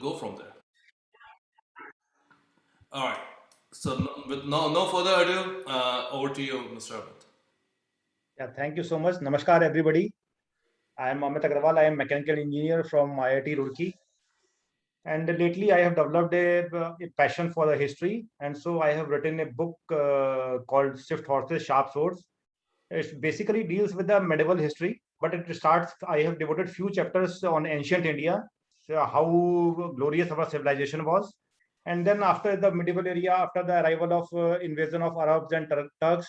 Go from there. All right. So with no further ado, over to you, Mr. Amit. Yeah, thank you so much. Namaskar, everybody. I am Amit Agrawal. I am mechanical engineer from IIT Roorkee. And lately, I have developed a passion for the history. And so I have written a book called Swift Horses, Sharp Swords. It basically deals with the medieval history, but it starts, I have devoted few chapters on ancient India, so how glorious our civilization was. And then after the medieval area, after the arrival of invasion of Arabs and Turks,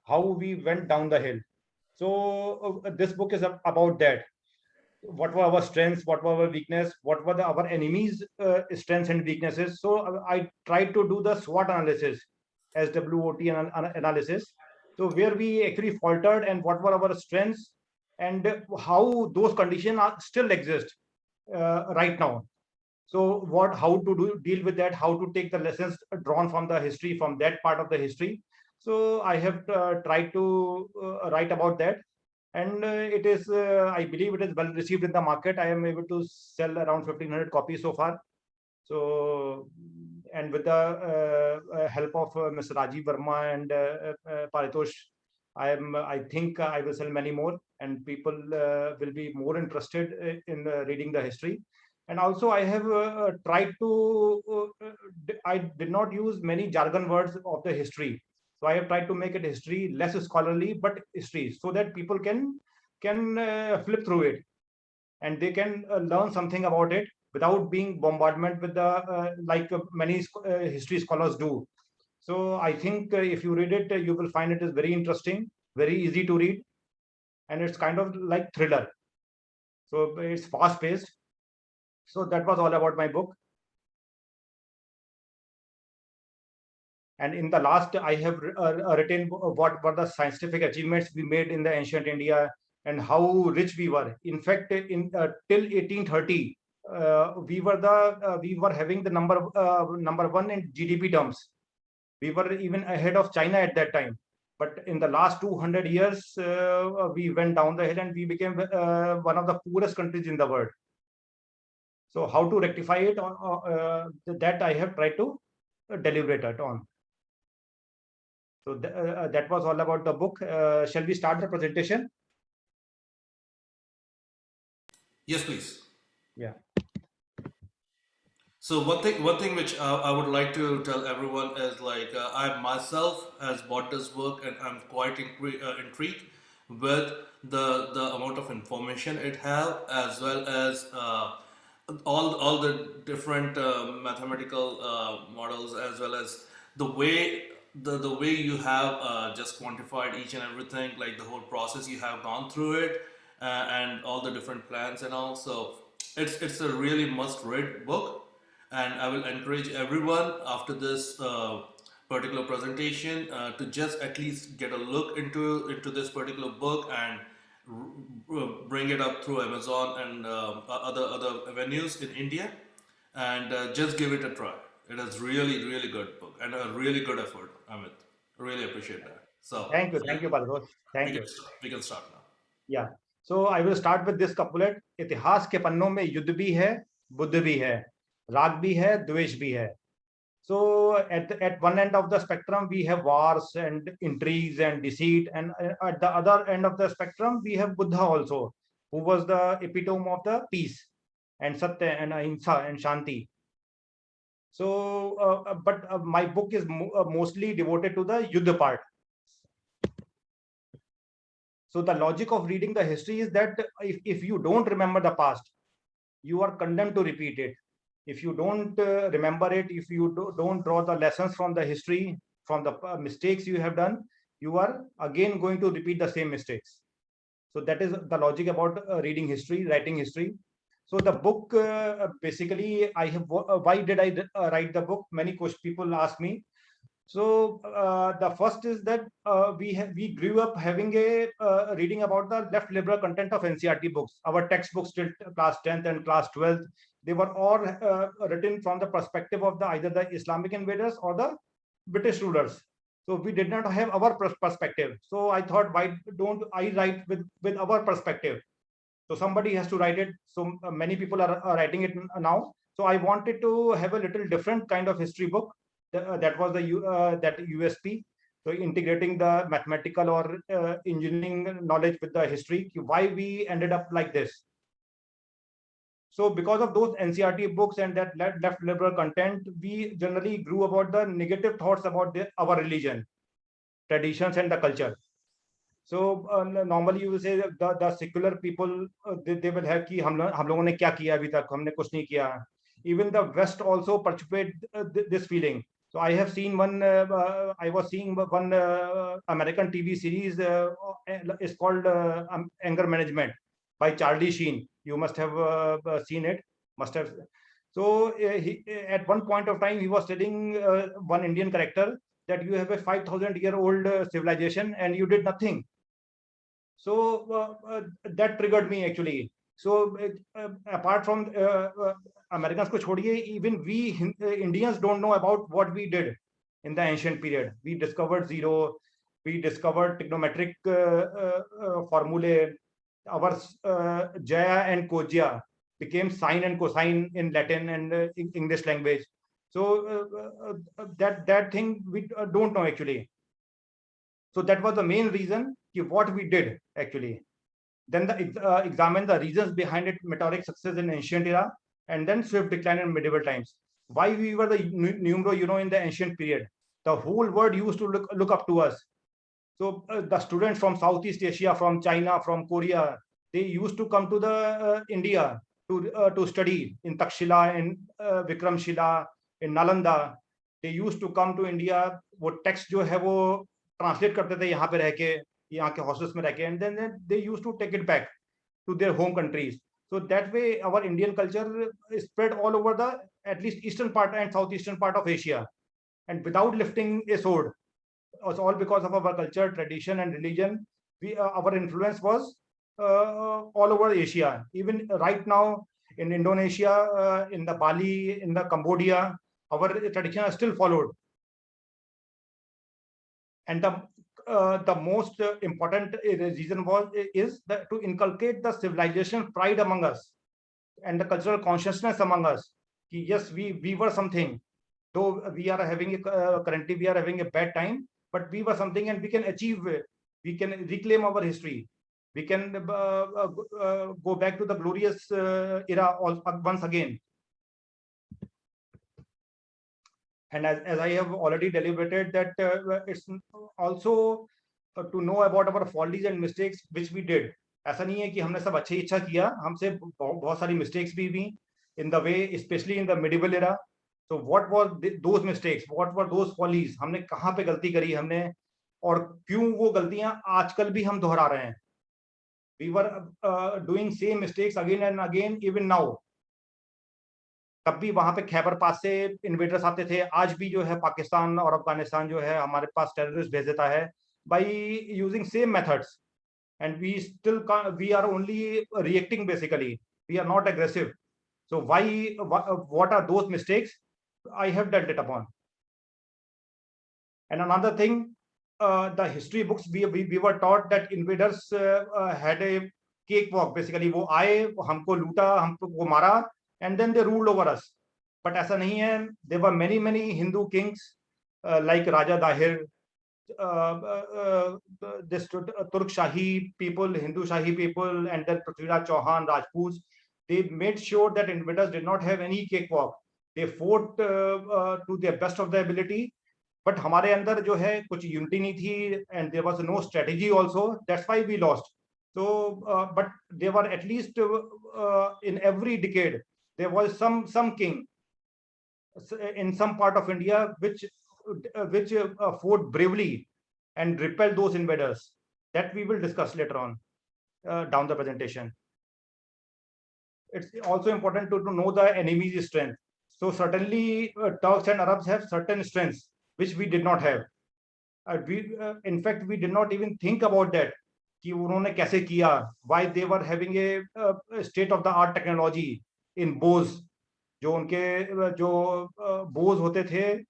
how we went down the hill. So this book is about that. What were our strengths? What were our weakness? What were our enemies' strengths and weaknesses? So I tried to do the SWOT analysis, SWOT analysis. So where we actually faltered and what were our strengths and how those conditions are still exist right now. So how to deal with that, how to take the lessons drawn from the history, from that part of the history. So I have tried to write about that, and it is I believe it is well received in the market. I am able to sell around 1,500 copies so far. So, and with the help of Mr. Rajiv Verma and Paritosh, I think I will sell many more, and people will be more interested in reading the history. And also, I have tried to. I did not use many jargon words of the history, so I have tried to make it history less scholarly, but history, so that people can flip through it and they can learn something about it without being bombardment with the like many history scholars do. So I think if you read it, you will find it is very interesting, very easy to read, and it's kind of like thriller. So it's fast paced. So that was all about my book. And in the last, I have written what were the scientific achievements we made in the ancient India and how rich we were. In fact, in till 1830, we were having the number one in GDP terms. We were even ahead of China at that time. But in the last 200 years, we went down the hill and we became one of the poorest countries in the world. So how to rectify it? That I have tried to deliberate it on. So that was all about the book. Shall we start the presentation? Yes, please. Yeah. So one thing which I would like to tell everyone is like I myself has bought this book and I'm quite intrigued with the amount of information it have as well as all the different mathematical models as well as the way the way you have just quantified each and everything, like the whole process you have gone through it, and all the different plans and all. So it's a really must read book, and I will encourage everyone after this particular presentation to just at least get a look into this particular book and bring it up through Amazon and other avenues in India, and just give it a try. It is really good book and a really good effort, Amit. Really appreciate that. So Thank you, Paritosh. we Thank can you. start. We can start now. Yeah. So I will start with this couplet. इतिहास के पन्नों में युद्ध भी है, बुद्ध भी है, राग भी है, द्वेष भी है. So at one end of the spectrum we have wars and intrigues and deceit, and at the other end of the spectrum we have Buddha also, who was the epitome of the peace and satya and ahimsa and shanti. So, but my book is mostly devoted to the yuddha part. So the logic of reading the history is that if you don't remember the past, you are condemned to repeat it. If you don't remember it, if you don't draw the lessons from the history, from the mistakes you have done, you are again going to repeat the same mistakes. So that is the logic about reading history, writing history. So the book basically, I have why did I write the book? Many people ask me. So the first is that we grew up having a reading about the left liberal content of NCERT books. Our textbooks till class 10th and class 12th, they were all written from the perspective of the either the Islamic invaders or the British rulers. So we did not have our perspective. So I thought, why don't I write with our perspective? So somebody has to write it. So many people are writing it now. So I wanted to have a little different kind of history book. That was that USP. So integrating the mathematical or engineering knowledge with the history, why we ended up like this. So because of those NCERT books and that left liberal content, we generally grew about the negative thoughts about our religion, traditions, and the culture. So normally you will say that the secular people, they will have कि हम लोगों ने क्या किया अभी तक, हमने कुछ नहीं किया. Even the West also participate this feeling. So I have seen I was seeing one American TV series. It's called Anger Management by Charlie Sheen. You must have seen it. Must have. So at one point of time, he was telling one Indian character that you have a 5,000-year-old civilization and you did nothing. So that triggered me actually. So apart from Americans ko chhodiye, even we Indians don't know about what we did in the ancient period. We discovered zero, we discovered trigonometric formulae. Our Jaya and Koja became sine and cosine in Latin and English language. So that thing we don't know actually. So that was the main reason what we did actually. Then examine the reasons behind it, meteoric success in ancient era, and then swift decline in medieval times. Why we were the numero uno in the ancient period. The whole world used to look up to us. So the students from Southeast Asia, from China, from Korea, they used to come to the India to study in Takshila, in Vikramshila, in Nalanda. They used to come to India. वो text जो है वो translate करते थे यहाँ पे रह के, यहाँ के hostels में रह के, and then they used to take it back to their home countries. So that way, our Indian culture is spread all over the at least eastern part and southeastern part of Asia, and without lifting a sword. Was all because of our culture, tradition, and religion. Our influence was all over Asia. Even right now in Indonesia, in the Bali, in the Cambodia, our tradition is still followed. And the most important reason is that to inculcate the civilization pride among us and the cultural consciousness among us. Yes, we were something. Though we are having currently we are having a bad time, but we were something and we can achieve. We can reclaim our history. We can go back to the glorious era once again. And as I have already deliberated that it's also to know about our follies and mistakes which we did. ऐसा नहीं है कि हमने सब अच्छी इच्छा किया, हमसे बहुत सारी mistakes भी हुई in the way, especially in the medieval era. So what was those mistakes? What were those follies? हमने कहाँ पे गलती करी हमने, और क्यों वो गलतियां आजकल भी हम दोहरा रहे हैं? We were doing same mistakes again and again even now. तब भी वहां पे खैबर पास से इन्वेडर्स आते थे. आज भी जो है पाकिस्तान और अफगानिस्तान जो है हमारे पास टेररिस्ट भेज देता है by using same methods, and we still we are only reacting basically. We are not aggressive. So what are those mistakes? I have dealt it upon. And another thing, the history books we were taught that invaders had a cakewalk basically. वो आए, हमको लूटा, हमको मारा, and then they ruled over us. But ऐसा नहीं है. There were many Hindu kings like Raja Dahir, this Turk Shahi people, Hindu Shahi people, and then Prithviraj Chauhan, Rajputs. They made sure that invaders did not have any cakewalk. They fought to their best of their ability. But हमारे अंदर जो है कुछ unity नहीं थी, and there was no strategy also. That's why we lost. So, but there were at least in every decade there was some king in some part of India which fought bravely and repelled those invaders. That we will discuss later on down the presentation. It's also important to know the enemy's strength. So certainly Turks and Arabs have certain strengths which we did not have. In fact, we did not even think about that. कि उन्होंने कैसे किया? Why they were having a state of the art technology in bows. जो उनके bows होते थे,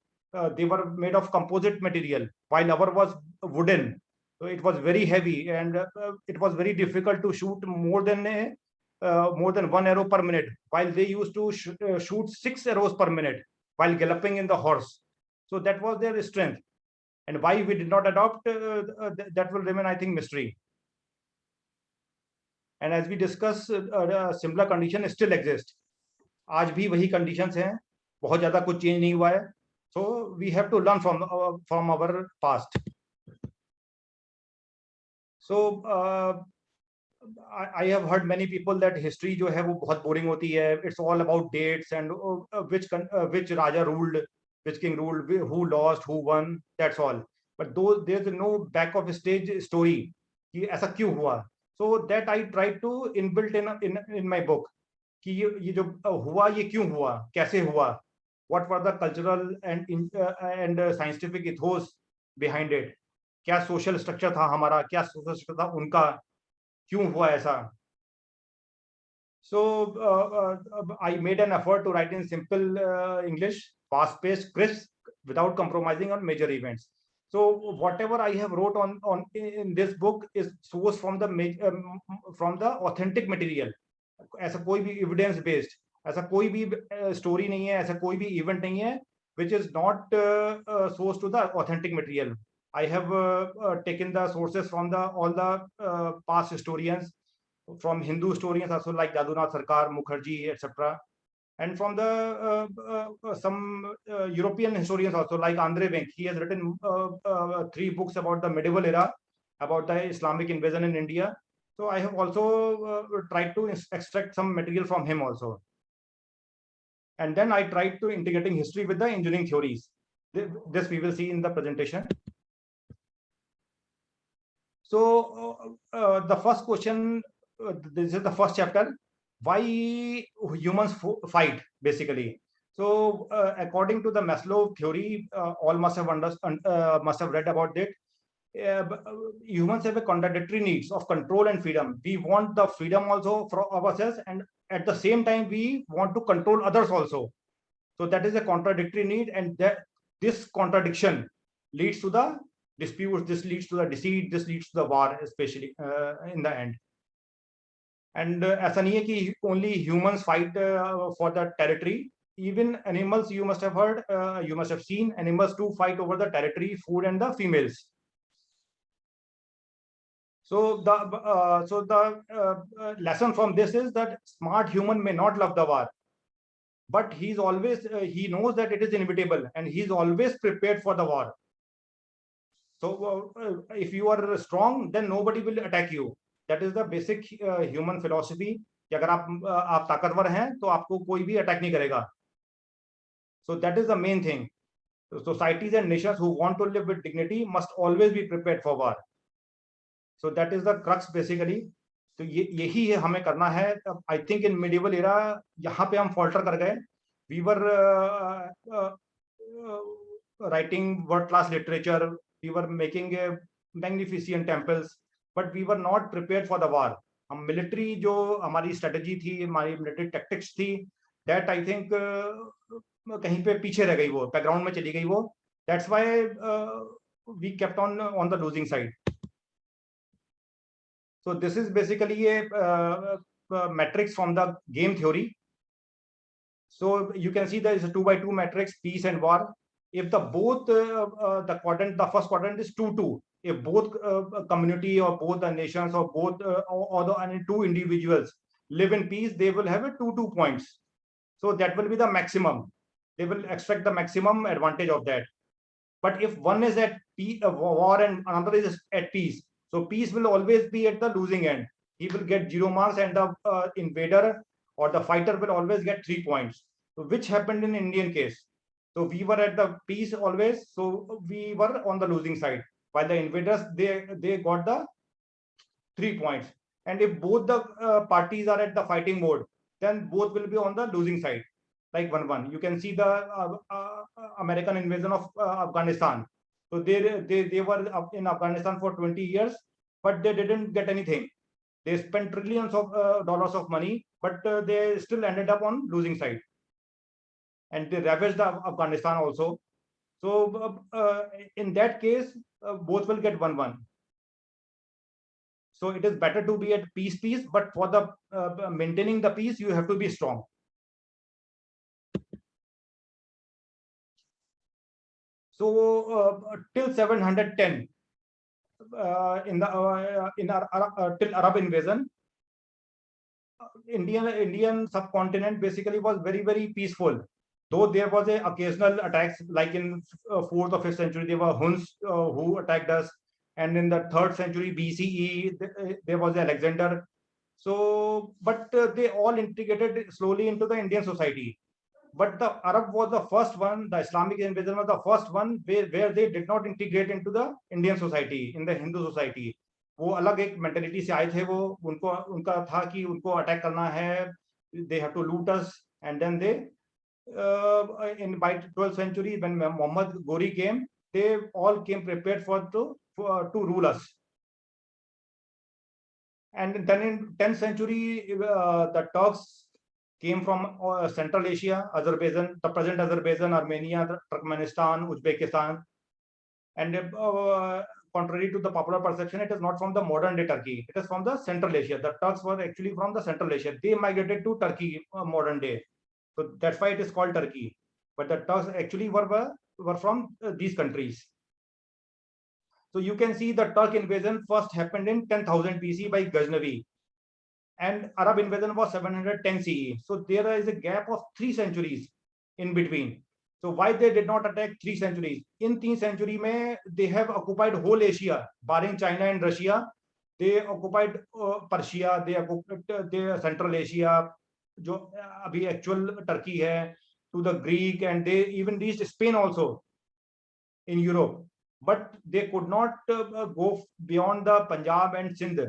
they were made of composite material, while our was wooden. So it was very heavy, and it was very difficult to shoot more than more than 1 arrow per minute, while they used to shoot 6 arrows per minute while galloping in the horse. So that was their strength. And why we did not adopt, that will remain, I think, mystery. And as we discuss, similar condition still exist. आज भी वही conditions हैं, बहुत ज़्यादा कुछ change नहीं हुआ है. So we have to learn from our past. So I have heard many people that history जो है वो बहुत boring होती है. It's all about dates and which Raja ruled, which king ruled, who lost, who won. That's all. But though there's no back of stage story कि ऐसा क्यों हुआ. So that I tried to inbuilt in my book कि ये जो हुआ ये क्यों हुआ, कैसे हुआ, what were the cultural and scientific ethos behind it, क्या social structure था हमारा, क्या social structure था उनका, क्यों हुआ ऐसा. So I made an effort to write in simple English, fast-paced, crisp, without compromising on major events. So whatever I have wrote on in this book is sourced from the authentic material. ऐसा कोई भी evidence based, ऐसा कोई भी story नहीं है, ऐसा कोई भी event नहीं है which is not sourced to the authentic material. I have taken the sources from all the past historians, from Hindu historians also, like Jadunath Sarkar, Mukherjee, etc. And from the some European historians also, like Andre Wenck. He has written 3 books about the medieval era, about the Islamic invasion in India. So I have also tried to extract some material from him also. And then I tried to integrating history with the engineering theories. This we will see in the presentation. So the first question, this is the first chapter, why humans fight, basically. So according to the Maslow theory, all must have read about it. Humans have a contradictory needs of control and freedom. We want the freedom also for ourselves, and at the same time we want to control others also. So that is a contradictory need, and this contradiction leads to the disputes, this leads to the deceit, this leads to the war, especially in the end. And ऐसा नहीं है कि only humans fight for the territory. Even animals, you must have heard, you must have seen animals too fight over the territory, food, and the females. So the lesson from this is that smart human may not love the war, but he's always he knows that it is inevitable, and he's always prepared for the war. So if you are strong, then nobody will attack you. That is the basic human philosophy. कि अगर आप ताकतवर हैं तो आपको कोई भी attack नहीं करेगा. So that is the main thing. Societies and nations who want to live with dignity must always be prepared for war. So that is the crux basically. तो यही है हमें करना है. I think in medieval era यहाँ पे हम falter कर गए. We were writing world class literature. We were making magnificent temples, but we were not prepared for the war. हम military जो हमारी strategy थी, हमारी military tactics थी, that I think कहीं पे पीछे रह गई वो, background में चली गई वो. That's why we kept on the losing side. So this is basically a matrix from the game theory. So you can see there is a 2x2 matrix, peace and war. If the both the quadrant, the first quadrant is 2-2. If both community or both the nations or both or the two individuals live in peace, they will have a 2-2 points. So that will be the maximum. They will extract the maximum advantage of that. But if one is at war and another is at peace, so peace will always be at the losing end. He will get 0 marks, and the invader or the fighter will always get 3 points. So which happened in Indian case? So we were at the peace always, so we were on the losing side, while the invaders they got the 3 points. And if both the parties are at the fighting mode, then both will be on the losing side, like 1-1. You can see the American invasion of Afghanistan. So they were in Afghanistan for 20 years, but they didn't get anything. They spent trillions of dollars of money, but they still ended up on losing side. And they ravaged Afghanistan also. So in that case, both will get 1-1. So it is better to be at peace, but for the maintaining the peace, you have to be strong. So till 710, till Arab invasion, Indian subcontinent basically was very peaceful. Though there was a occasional attacks, like in 4th or 5th century, there were Huns who attacked us, and in the 3rd century BCE, there was Alexander. So, but they all integrated slowly into the Indian society. But the Arab was the first one, the Islamic invasion was the first one where they did not integrate into the Indian society, in the Hindu society. वो अलग एक mentality से आए थे, वो उनको उनका था कि उनको अटैक करना है, they have to loot us, and then they in by 12th century when Muhammad Ghori came, they all came prepared to rule us. And then in 10th century, the Turks came from Central Asia, Azerbaijan, the present Azerbaijan, Armenia, Turkmenistan, Uzbekistan. And contrary to the popular perception, it is not from the modern day Turkey. It is from the Central Asia. The Turks were actually from the Central Asia. They migrated to Turkey modern day. So that's why it is called Turkey. But the Turks actually were from these countries. So you can see the Turk invasion first happened in 10,000 BC by Ghaznavi, and Arab invasion was 710 CE. So there is a gap of 3 centuries in between. So why they did not attack 3 centuries? In 3 century mein, they have occupied whole Asia, barring China and Russia. They occupied Persia, they occupied Central Asia, जो अभी actual Turkey है, to the Greek, and they even reached Spain also in Europe. But they could not go beyond the Punjab and Sindh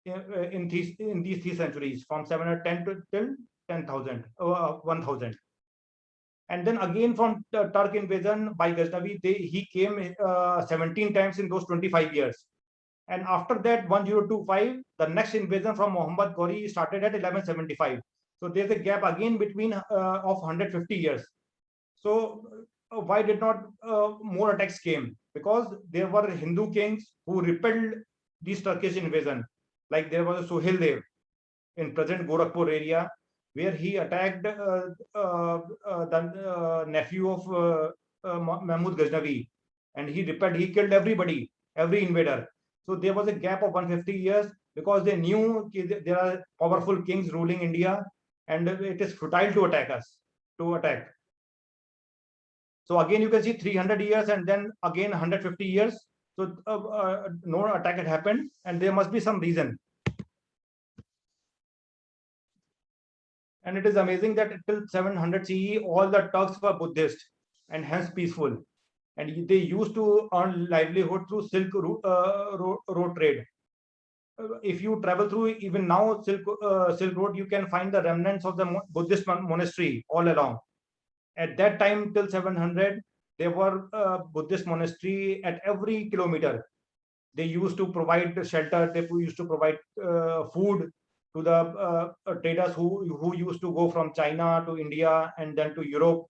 in these 3 centuries, from 710 to till 10,000, 1000. And then again from the Turk invasion by Ghaznavi, he came 17 times in those 25 years. And after that, 1025, the next invasion from Muhammad Ghori started at 1175. So there's a gap again between of 150 years. So why did not more attacks came? Because there were Hindu kings who repelled this Turkish invasion. Like there was a Suhail in present Gorakhpur area, where he attacked the nephew of Mahmud Ghaznavi, and he repelled, he killed everybody, every invader. So there was a gap of 150 years because they knew there are powerful kings ruling India, and it is futile to attack us, to attack. So again, you can see 300 years and then again 150 years. So no attack had happened, and there must be some reason. And it is amazing that till 700 CE, all the Turks were Buddhist and hence peaceful. And they used to earn livelihood through Silk road trade. If you travel through even now Silk Road, you can find the remnants of the Buddhist monastery all along. At that time, till 700, there were Buddhist monastery at every kilometer. They used to provide shelter. They used to provide food to the traders who used to go from China to India and then to Europe.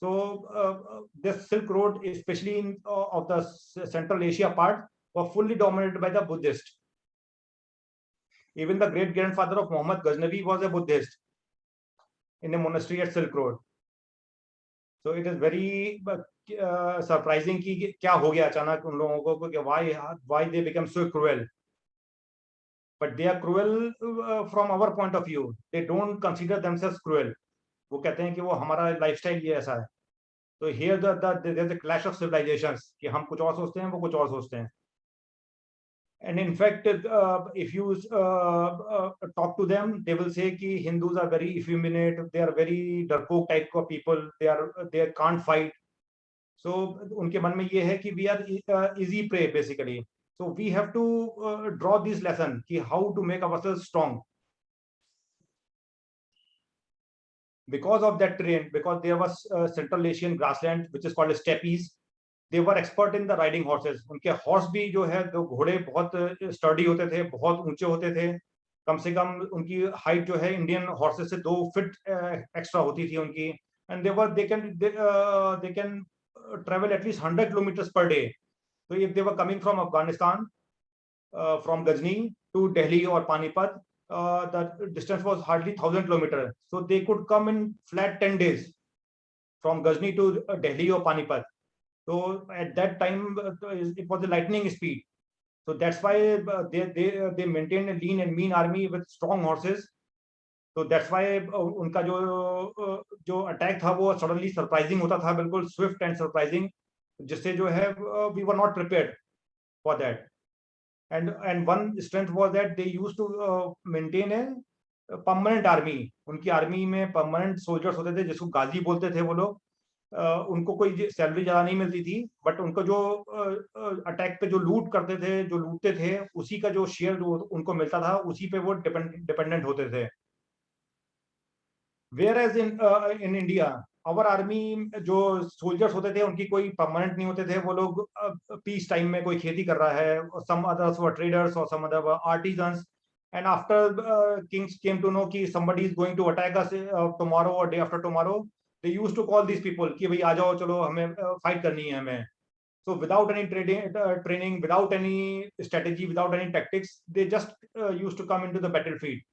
So this Silk Road, especially in of the Central Asia part, was fully dominated by the Buddhist. Even the great grandfather of Muhammad Ghaznavi was a Buddhist in a monastery at Silk Road. So it is very surprising कि क्या हो गया अचानक उन लोगों को कि why they become so cruel. But they are cruel from our point of view. They don't consider themselves cruel. वो कहते हैं कि वो हमारा लाइफस्टाइल ये ऐसा है. So here there's a clash of civilizations कि हम कुछ और सोचते हैं, वो कुछ और सोचते हैं. And in fact, if you talk to them, they will say कि Hindus are very effeminate, they are very dark type of people, they can't fight. So उनके मन में ये है कि we are easy prey basically. So we have to draw this lesson कि how to make ourselves strong. Because of that terrain, because there was Central Asian grassland which is called as steppes, they were expert in the riding horses. उनके horse भी जो है, जो घोड़े बहुत sturdy होते थे, बहुत ऊंचे होते थे. कम से कम उनकी height जो है Indian horses से 2 feet extra होती थी उनकी. And they can travel at least 100 kilometers per day. So if they were coming from Afghanistan, from Ghazni to Delhi or Panipat. The distance was hardly 1,000 kilometers. So they could come in flat 10 days from Ghazni to Delhi or Panipat. So at that time, it was a lightning speed. So that's why they maintained a lean and mean army with strong horses. तो that's why उनका जो attack था वो suddenly surprising होता था, बिल्कुल Swift and surprising, जिससे जो है we were not prepared for that. And one strength was that they used to maintain a permanent army. उनकी आर्मी में परमानेंट सोल्जर्स होते थे, जिसको गाजी बोलते थे वो लोग. उनको कोई सैलरी ज्यादा नहीं मिलती थी, बट उनको जो अटैक पे जो लूट करते थे, जो लूटते थे, उसी का जो शेयर जो उनको मिलता था, उसी पे वो डिपेंडेंट होते थे. Whereas in India, our army जो सोल्जर्स होते थे उनकी कोई परमानेंट नहीं होते थे. वो लोग पीस टाइम में कोई खेती कर रहा है, some others were traders or some other were artisans. And after kings came to know कि somebody is going to attack us tomorrow or day after tomorrow, they used to call these people कि भाई आ जाओ, चलो हमें fight करनी है हमें. So without any training, without any strategy, without any tactics, they just used to come into the battlefield.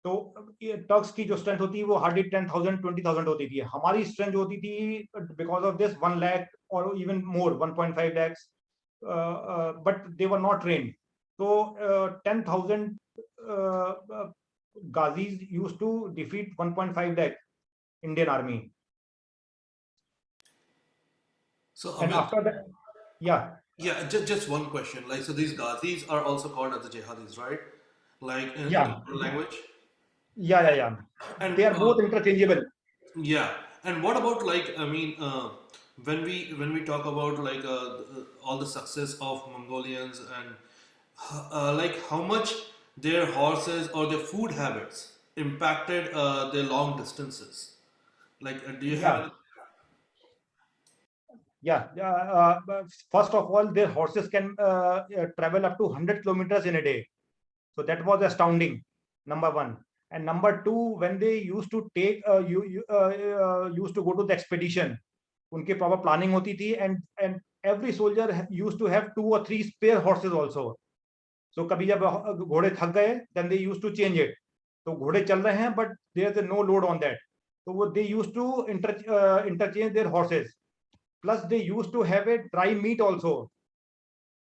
तो ये टर्क्स की जो स्ट्रेंथ होती है वो हार्डली 10,000 20,000 होती थी. हमारी स्ट्रेंथ जो होती थी बिकॉज ऑफ दिस 1 लाख और even more 1.5 lakhs, but they were not train. तो 10,000 Ghazis used to defeat 1.5 lakh Indian army. So And Amit, after that, yeah, yeah, just one question. Like, so these Ghazis are also called as the jihadis, right? Like in yeah, our language. yeah. And They are both interchangeable. yeah, and what about like I mean, when we talk about like all the success of Mongolians and like how much their horses or their food habits impacted their long distances. Like, do you have Yeah, any? yeah. First of all, their horses can travel up to 100 kilometers in a day. So that was astounding, number one. And number two, when they used to take, used to go to the expedition, उनकी proper planning होती थी, and every soldier used to have 2 or 3 spare horses also. So कभी जब घोड़े थक गए, then they used to change it. तो घोड़े चल रहे हैं, but there's no load on that. So वो they used to interchange their horses. Plus they used to have a dry meat also.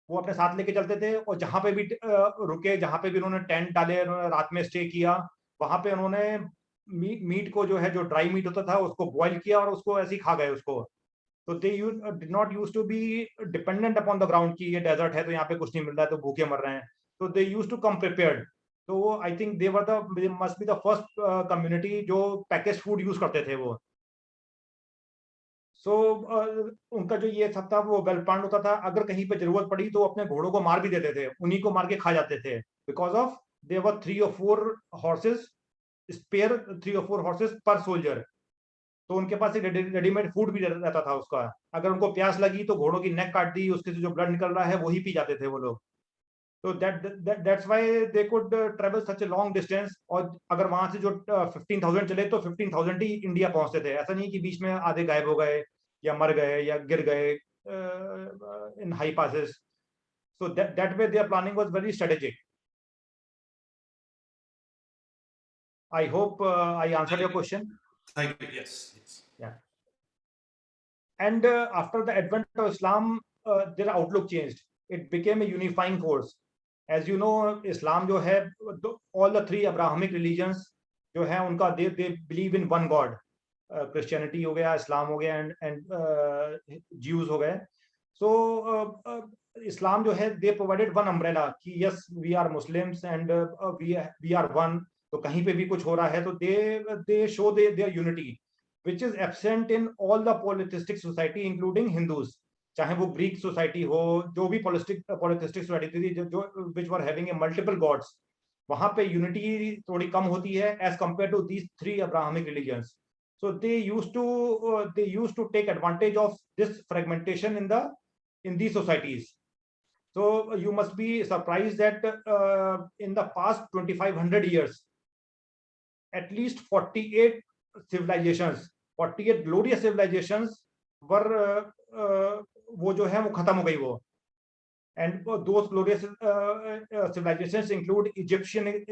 वो अपने साथ लेके चलते थे, और जहां पे भी रुके, जहां पे भी उन्होंने टेंट डाले, उन्होंने रात में स्टे किया, वहां पे उन्होंने मीट को जो है, जो ड्राई मीट होता था, उसको बॉईल किया और उसको ऐसे ही खा गए उसको. तो they did not use to be dependent upon the ground की ये डेजर्ट है तो यहाँ पे कुछ नहीं मिल रहा है तो भूखे मर रहे हैं. तो दे यूज टू कम प्रिपेयर्ड. तो I think they were the must be the first community जो पैकेज फूड यूज करते थे वो. सो उनका जो ये सब था वो वेल प्लान होता था. अगर कहीं पे जरूरत पड़ी तो अपने घोड़ों को मार भी देते थे, उन्हीं को मार के खा जाते थे, because of their 3 or 4 horses spare, 3 or 4 horses per soldier. तो उनके पास एक रेडीमेड फूड भी रहता था उसका. अगर उनको प्यास लगी तो घोड़ों की नेक काट दी, उसके से जो ब्लड निकल रहा है वही पी जाते थे वो लोग. तो that's why they could travel such a long distance. और अगर वहां से जो 15,000 चले तो 15,000 ही इंडिया पहुंचते थे. ऐसा नहीं कि बीच में आधे गायब हो गए या मर गए या गिर गए इन high passes. So that way their planning was very strategic. I hope I answered your question. Thank you. Yes, yes. Yeah. And after the advent of Islam, their outlook changed. It became a unifying force. As you know, Islam जो है, all the 3 Abrahamic religions जो है उनका they believe in one God. Christianity हो गया, Islam हो गया, and Jews हो गए. So Islam जो है, they provided one umbrella कि yes, we are Muslims and we are one. तो कहीं पे भी कुछ हो रहा है तो they show their unity, which is absent in all the polytheistic society including Hindus. चाहे वो ग्रीक सोसाइटी हो, जो भी पॉलिथिस्टिक सोसाइटी थी जो which were having a multiple gods, वहां पे यूनिटी थोड़ी कम होती है as compared to these 3 Abrahamic religions. So they used to take advantage of this fragmentation in these societies. So you must be surprised that in the past 2,500 years, at least 48 civilizations, 48 glorious civilizations were वो जो है वो खत्म हो गई वो. And those glorious civilizations include Egyptian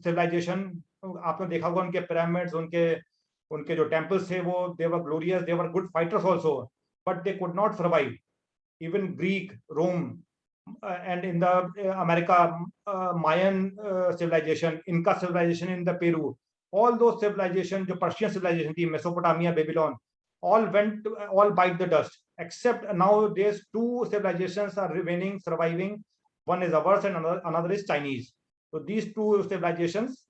civilization. आपने देखा होगा उनके pyramids, उनके जो temples थे वो they were glorious, they were good fighters also, but they could not survive. Even Greek, Rome, and in the America, Mayan civilization, Inca civilization in the Peru, all those civilizations, the Persian civilization, the Mesopotamia, Babylon, all bite the dust. Except nowadays, two civilizations are remaining, surviving. One is ours, and another is Chinese. So these two civilizations,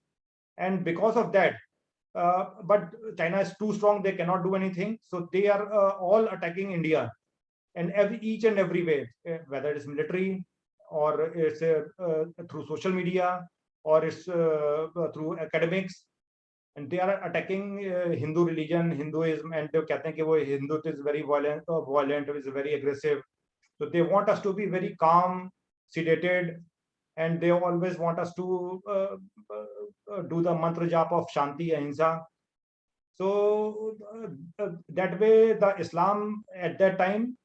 and because of that, but China is too strong; they cannot do anything. So they are all attacking India. And each and every way, whether it's military or it's through social media or it's through academics, and they are attacking Hindu religion, Hinduism, and they कहते हैं कि वो Hindu is very violent, is very aggressive. So they want us to be very calm, sedated, and they always want us to do the mantra jap of Shanti, Ahimsa. So that way, the Islam at that time,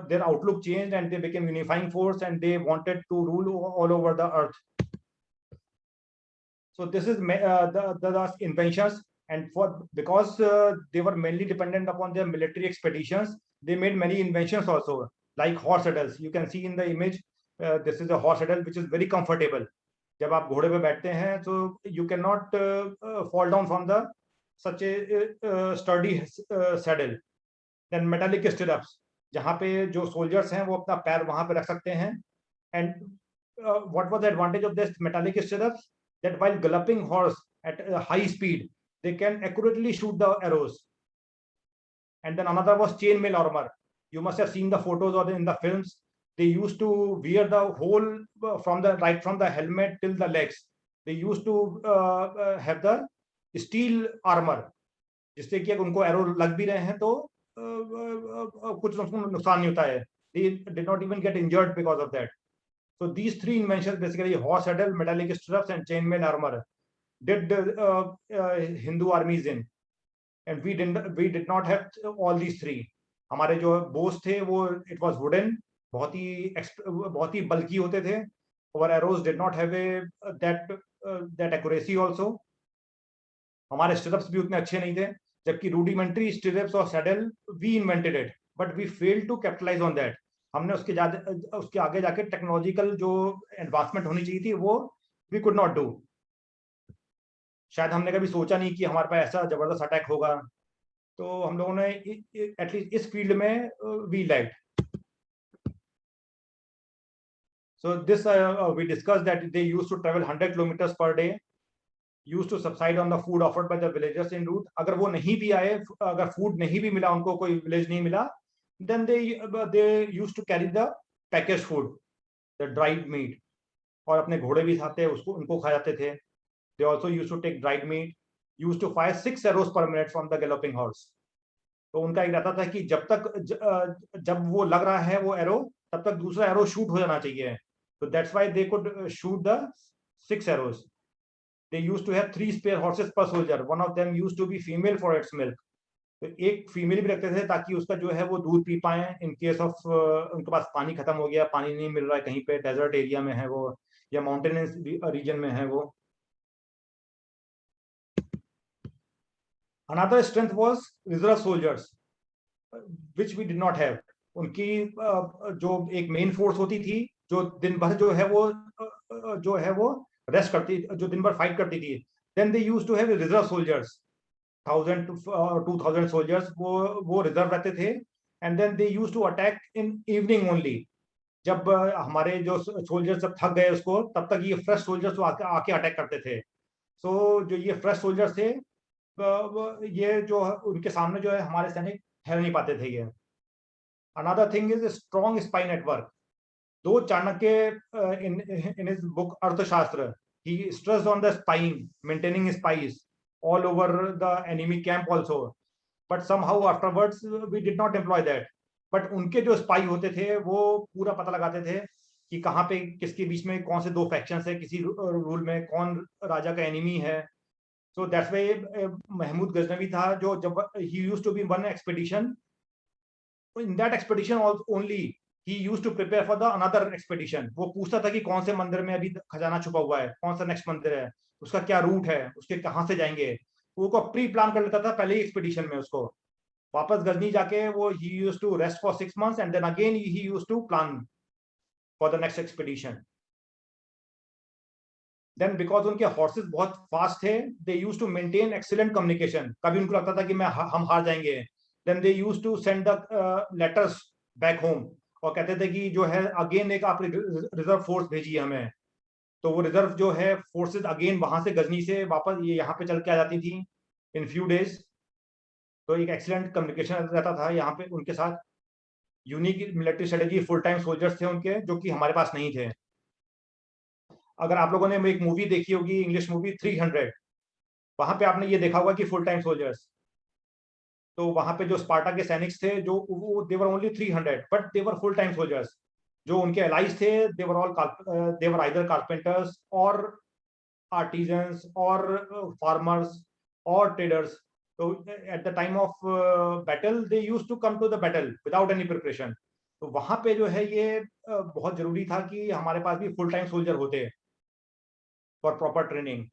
their outlook changed and they became unifying force, and they wanted to rule all over the earth. So this is the inventions, and because they were mainly dependent upon their military expeditions, they made many inventions also, like horse saddles. You can see in the image, this is a horse saddle which is very comfortable. जब आप घोड़े पे बैठते हैं, so you cannot fall down from the such a sturdy saddle. Then metallic stirrups, जहाँ पे जो soldiers हैं वो अपना पैर वहां पे रख सकते हैं. And what was the advantage of this metallic stirrups? That while galloping horse at a high speed, they can accurately shoot the arrows. And then another was chainmail armor. You must have seen the photos or in the films. They used to wear the whole from the helmet till the legs. They used to have the steel armor, जिससे कि अगर उनको arrow लग भी रहे हैं तो कुछ नुकसान नहीं होता है. They did not even get injured because of that. So these three inventions, basically horse saddle, metallic stirrups, and chainmail armor, did Hindu armies in. And we did not have all these three. हमारे जो bows थे वो it was wooden, बहुत ही bulky होते थे. Our arrows did not have that accuracy also. हमारे stirrups भी उतने अच्छे नहीं थे, जबकि rudimentary stirrups और saddle we invented it, but we failed to capitalize on that. हमने उसके आगे जाके टेक्नोलॉजिकल जो एडवांसमेंट होनी चाहिए थी वो वी कुड नॉट डू. शायद हमने कभी सोचा नहीं कि हमारे पास ऐसा जबरदस्त अटैक होगा. तो हम लोगों ने एटलीस्ट इस फील्ड में we lagged. So this we discussed that they used to travel 100 kilometers per day, used to subside on the food offered by the villagers in route. अगर वो नहीं भी आए, अगर फूड नहीं भी मिला, उनको कोई विलेज नहीं मिला, then they used to carry the packaged food, the dried meat, और अपने घोड़े भी खाते उनको खा जाते थे. They also used to take dried meat, used to fire 6 arrows per minute from the galloping horse. तो उनका एक रहता था कि जब वो लग रहा है वो एरो, तब तक दूसरा एरो शूट हो जाना चाहिए. So that's why they could shoot the 6 arrows. They used to have 3 spare horses per soldier. One of them used to be female for its milk. तो एक फीमेल भी रखते थे ताकि उसका जो है वो दूध पी पाए इन केस ऑफ उनके पास पानी खत्म हो गया, पानी नहीं मिल रहा है, कहीं पे डेजर्ट एरिया में है वो या माउंटेनस रीजन में है वो. Another strength was reserve soldiers, which we did not have. उनकी जो एक मेन फोर्स होती थी जो दिन भर जो है वो रेस्ट करती, जो दिन भर फाइट करती थी. Then they used to have reserve soldiers, 1,000 to 2,000 soldiers, वो रिजर्व रहते थे. And then they used to attack in evening only. जब हमारे जो सोल्जर्स जब थक गए उसको, तब तक ये फ्रेश सोल्जर्स आके अटैक करते थे. सो जो ये फ्रेश सोल्जर्स थे, ये जो उनके सामने जो है हमारे सैनिक ठहर नहीं पाते थे ये. Another thing is a strong spy network. Though Chanakya in his book Arthashastra, he stressed on the spying, maintaining spies all over the enemy camp also. But somehow afterwards we did not employ that. But उनके जो spy होते थे वो पूरा पता लगाते थे कि कहाँ पे किसके बीच में कौन से दो फैक्शंस है, किसी रूल में कौन राजा का एनिमी है. So that's why Mahmood Ghaznavi था जो जब he used to be one expedition. In that expedition only he used to prepare for the another expedition. वो पूछता था कि कौन से मंदिर में अभी खजाना छुपा हुआ है, कौन सा नेक्स्ट मंदिर है, उसका क्या रूट है, उसके कहाँ से जाएंगे, वो को प्री प्लान कर लेता था पहले ही एक्सपीडिशन में। उसको वापस गजनी जाके वो he used to rest for 6 months and then again he used to plan for the next expedition. Then because उनके horses बहुत fast थे, they used to maintain excellent communication. कभी उनको लगता था कि हम हार जाएंगे, then they used to send the letters back home और कहते थे कि जो है अगेन एक आप रिजर्व फोर्स भेजिए हमें। तो वो रिजर्व जो है फोर्सेस अगेन वहां से गजनी से वापस ये यहाँ पे चल के आ जाती थी इन फ्यू डेज। तो एक एक्सीलेंट कम्युनिकेशन रहता था यहाँ पे उनके साथ। Unique military strategy, full time soldiers थे उनके, जो कि हमारे पास नहीं थे। अगर आप लोगों ने एक मूवी देखी होगी, इंग्लिश मूवी 300, वहां पे आपने ये देखा होगा कि फुल टाइम सोल्जर्स। तो वहां पे जो स्पार्टा के सैनिक थे, जो वो they were only 300 but they were full time soldiers. जो उनके एलाइज थे, they were all they were either carpenters और आर्टिजन्स और फार्मर्स और ट्रेडर्स। तो at the time of battle they used to come to the battle without any preparation. तो वहां पे जो है ये बहुत जरूरी था कि हमारे पास भी फुल टाइम सोल्जर होते for proper training.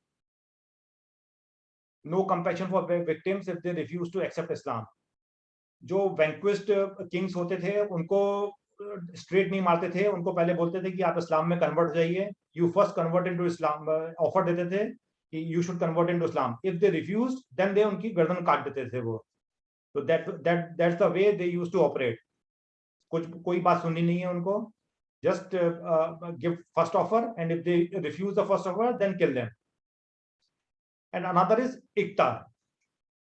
No compassion for victims if they refuse to accept Islam. जो वैंक्विस्ड किंग्स होते थे उनको स्ट्रेट नहीं मारते थे, उनको पहले बोलते थे कि आप इस्लाम में कन्वर्ट हो जाइए, you first convert into Islam, offer देते थे कि you should convert into Islam. If they refuse then they उनकी गर्दन काट देते थे वो। तो that's the way they used to operate. कुछ कोई बात सुननी नहीं है उनको, just give first offer and if they refuse the first offer then kill them. And another is इक्ता।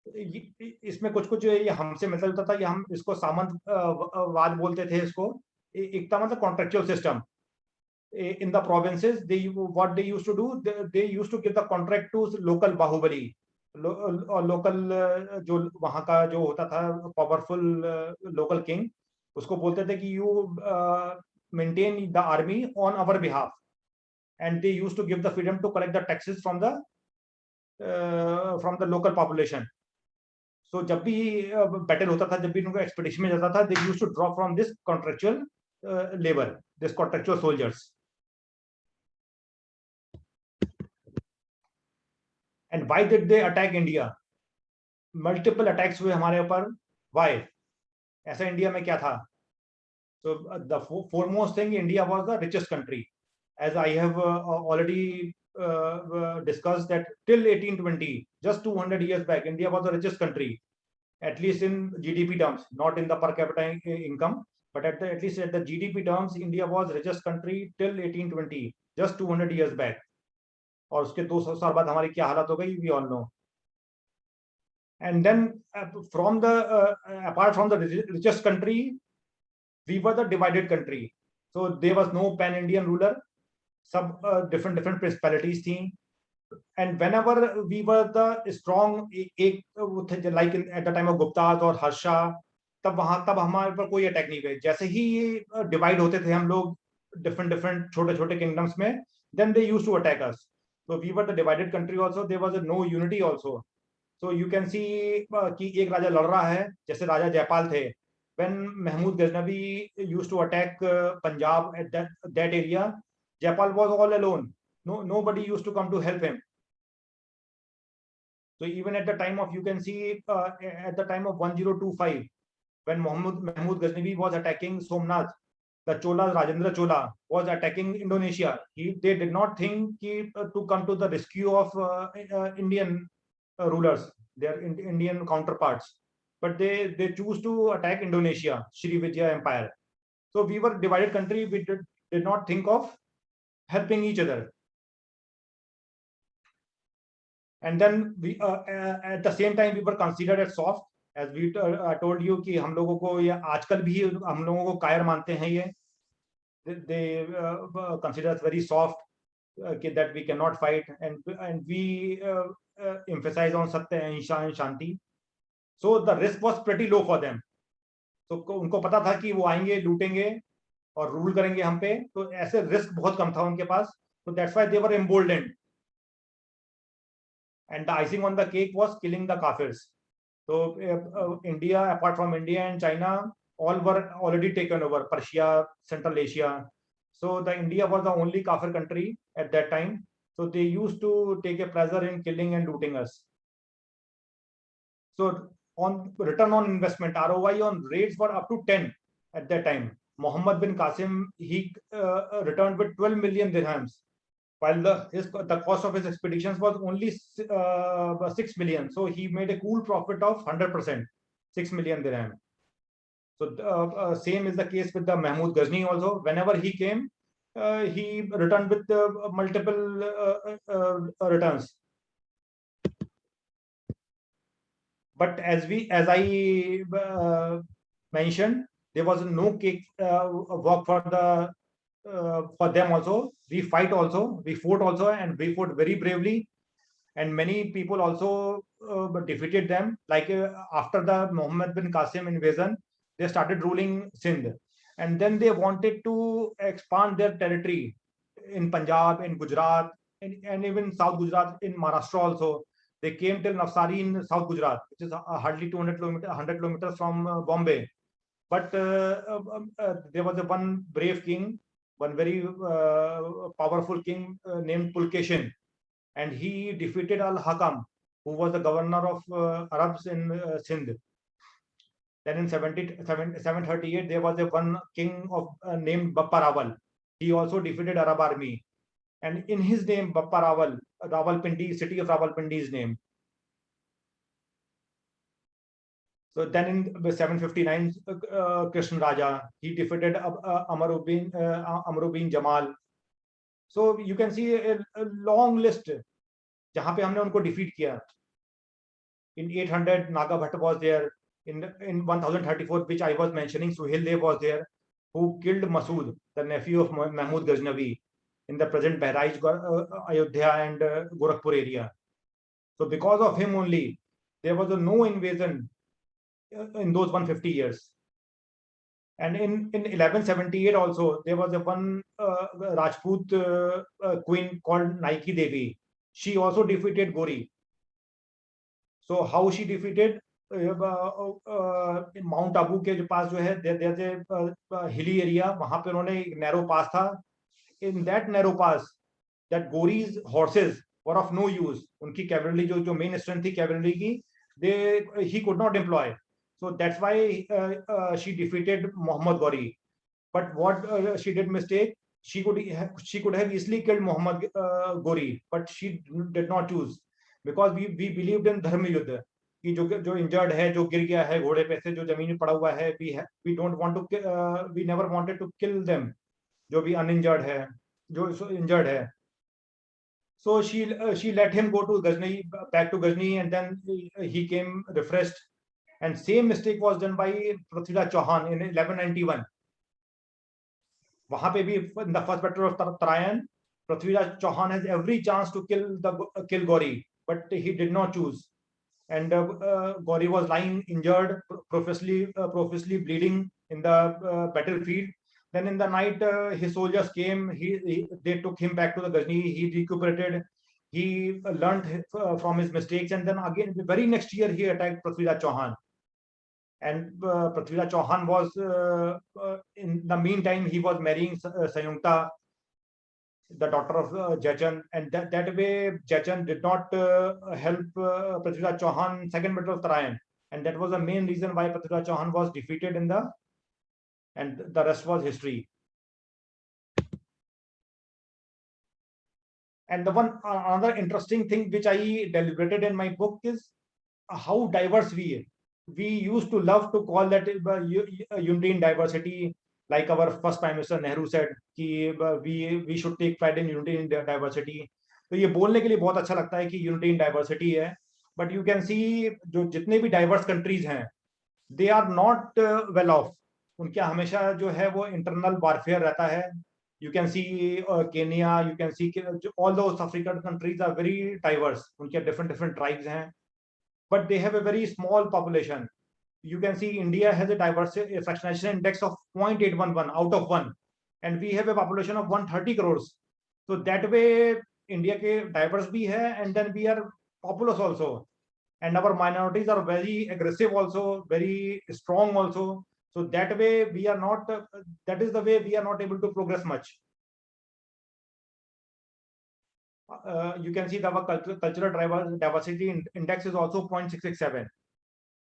इसमें कुछ कुछ ये हमसे मिलता जुलता था, ये हम इसको सामंत वाद बोलते थे इसको। इक्ता मतलब contractual system. in the provinces they what they used to do, they used to give the contract to local bahubali और लोकल जो वहां का जो होता था पावरफुल लोकल किंग, उसको बोलते थे कि you maintain the army on our behalf and they used to give the freedom to collect the taxes from the local population. So जब भी बैटल होता था, जब भी उनको एक्सपेडिशन में जाता था, they used to draw from this contractual labour, this contractual soldiers. And why did they attack India? Multiple attacks हुए हमारे ऊपर। Why? ऐसा इंडिया में क्या था? So the foremost thing, India was the richest country. As I have already discussed that till 1820, just 200 years back, India was the richest country, at least in GDP terms, not in the per capita income, but at least at the GDP terms, India was richest country till 1820, just 200 years back. और उसके 200 साल बाद हमारी क्या हालत हो गई, we all know. And then from the apart from the richest country, we were the divided country. So there was no pan-Indian ruler. Some different principalities थी. And whenever we were the strong, like at the time of Guptas or Harsha, तब हमारे पर कोई attack नहीं गए। जैसे ही ये divide होते थे हम लोग different छोटे किंगडम्स में, then they used to attack us. So we were the divided country also. There was no unity also. So you can see कि एक राजा लड़ रहा है, जैसे राजा जयपाल थे। When Mahmud Ghaznavi used to attack Punjab at that area, Jayapal was all alone. Nobody used to come to help him. So even at the time of, you can see at the time of 1025, when Mahmud Ghaznavi was attacking Somnath, the Cholas, Rajendra Chola, was attacking Indonesia. They did not think to come to the rescue of Indian rulers, their Indian counterparts, but they choose to attack Indonesia, Srivijaya Empire. So we were a divided country. We did not think of helping each other. And then we at the same time we were considered as soft, as we told you कि हम लोगों को ये आजकल भी हम लोगों को कायर मानते हैं ये। They consider us very soft, that we cannot fight, and we emphasize on satya, ahimsa and shanti. So the risk was pretty low for them. So उनको पता था कि वो आएंगे, लूटेंगे और रूल करेंगे हम पे, तो ऐसे रिस्क बहुत कम था उनके पास. So that's why they were emboldened. And the icing on the cake was killing the kafirs. So India, apart from India and China, all were already taken over, Persia, Central Asia. So the India was the only Kafir country at that time. So they used to take a pleasure in killing and looting us. So on return on investment, ROI on raids were up to 10 at that time. Muhammad bin Qasim, he returned with 12 million dirhams, while the cost of his expeditions was only 6 million. So he made a cool profit of 100%, 6 million dirham. So same is the case with the Mahmud Ghazni also. Whenever he came, he returned with multiple returns. But as I mentioned, there was no cake walk for them also. We fought also, and we fought very bravely. And many people also defeated them. Like after the Muhammad bin Qasim invasion, they started ruling Sindh, and then they wanted to expand their territory in Punjab, in Gujarat, and even South Gujarat, in Maharashtra also. They came till Navsari in South Gujarat, which is hardly 200 kilometers, 100 kilometers from Bombay. But there was a one brave king, one very powerful king named Pulkeshin, and he defeated Al-Hakam, who was the governor of Arabs in Sindh. Then in 738, there was a one king of named Bappa Rawal. He also defeated Arab army. And in his name, Bappa Rawal, Rawalpindi, city of Rawalpindi is named. So then in 759, Krishna Raja, he defeated Amruddin Jamal. So you can see a long list जहां पे हमने उनको defeat किया. In 800, Naga Bhatt was there. In 1034, which I was mentioning, Suhail Dev was there, who killed Masood, the nephew of Mahmud Ghaznavi, in the present Bahraich, Ayodhya, and Gorakhpur area. So because of him only, there was no invasion in those 150 years. And in 1178 also, there was a one Rajput queen called Naiki Devi. She also defeated Gori. So how she defeated? Mount Abu के पास जो है hilly area, वहां पे उन्होंने एक narrow pass था. In that narrow pass, that Ghori's horses were of no use. उनकी cavalry जो मेन स्ट्रेंथ थी कैवलरी की, he could not employ. So that's why she defeated Muhammad Gori. But what she did mistake, she could have easily killed Muhammad Gori, but she did not choose, because we believed in dharma yuddha. कि जो injured है, जो गिर गया है घोड़े पे से, जो जमीन में पड़ा हुआ है, we don't want to we never wanted to kill them, जो भी uninjured है, जो injured है. So she let him go to Ghazni, back to Ghazni, and then he came refreshed. And same mistake was done by Prithviraj Chauhan in 1191. वहां पे भी in the first battle of Tarayan, Prithviraj Chauhan has every chance to kill Gauri, but he did not choose. And Gauri was lying injured, profusely bleeding in the battlefield. Then in the night, his soldiers came. They took him back to the Ghazni. He recuperated. He learned from his mistakes, and then again, the very next year, he attacked Prithviraj Chauhan. And Prithviraj Chauhan was, in the meantime, he was marrying Sayunkta, the daughter of Jaichand, and that way Jaichand did not help Prithviraj Chauhan second battle of Tarayan, and that was the main reason why Prithviraj Chauhan was defeated and the rest was history. And the another interesting thing which I deliberated in my book is how diverse we used to love to call that unity in diversity. Like our first Prime Minister Nehru said, कि we should take pride in unity in diversity. तो ये बोलने के लिए बहुत अच्छा लगता है कि unity in diversity है. But you can see जो जितने भी diverse countries हैं, they are not well off. उनका हमेशा जो है वो internal warfare रहता है. You can see Kenya, you can see all those African countries are very diverse. उनके different tribes हैं, but they have a very small population. You can see India has a fractionation index of 0.811 out of 1, and we have a population of 130 crores. So that way, India ke diverse bhi hai, and then we are populous also, and our minorities are very aggressive also, very strong also. So that way we are not, that is the way we are not able to progress much. You can see that our cultural diversity index is also 0.667.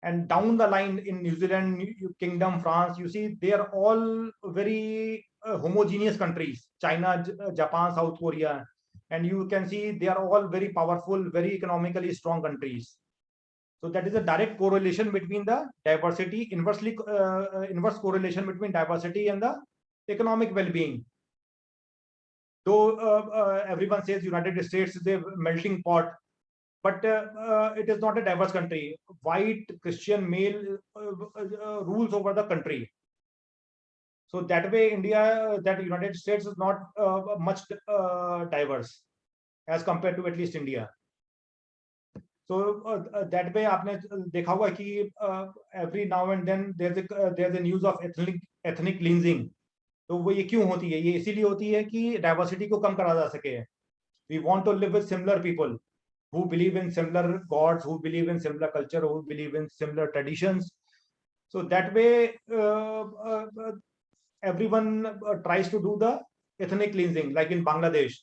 And down the line in New Zealand, Kingdom, France, you see they are all very homogeneous countries. China, Japan, South Korea, and you can see they are all very powerful, very economically strong countries. So that is a direct correlation between the diversity, inverse correlation between diversity and the economic well-being. Though everyone says United States is a melting pot, but it is not a diverse country. White Christian male rules over the country. So that way, India, that United States is not much diverse as compared to at least India. So that way, आपने देखा होगा कि every now and then there's a news of ethnic cleansing. तो वो ये क्यों होती है? ये इसीलिए होती है कि डाइवर्सिटी को कम करा जा सके. We want to live with similar people who believe in similar gods, who believe in similar culture, who believe in similar traditions. So that way, everyone tries to do the ethnic cleansing, like in Bangladesh.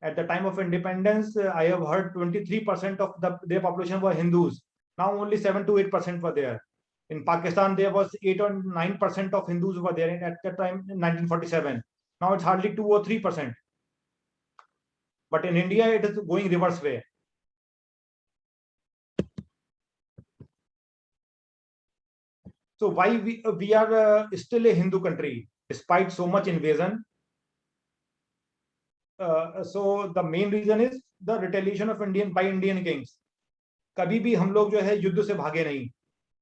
At the time of independence, I have heard 23% of their population were Hindus. Now only 7 to 8% were there. In Pakistan, there was 8 or 9% of Hindus were there at that time in 1947. Now it's hardly 2 or 3%. But in India, it is going reverse way. So why we are still a Hindu country despite so much invasion? So the main reason is the retaliation of Indian kings. कभी भी हम लोग जो है युद्ध से भागे नहीं.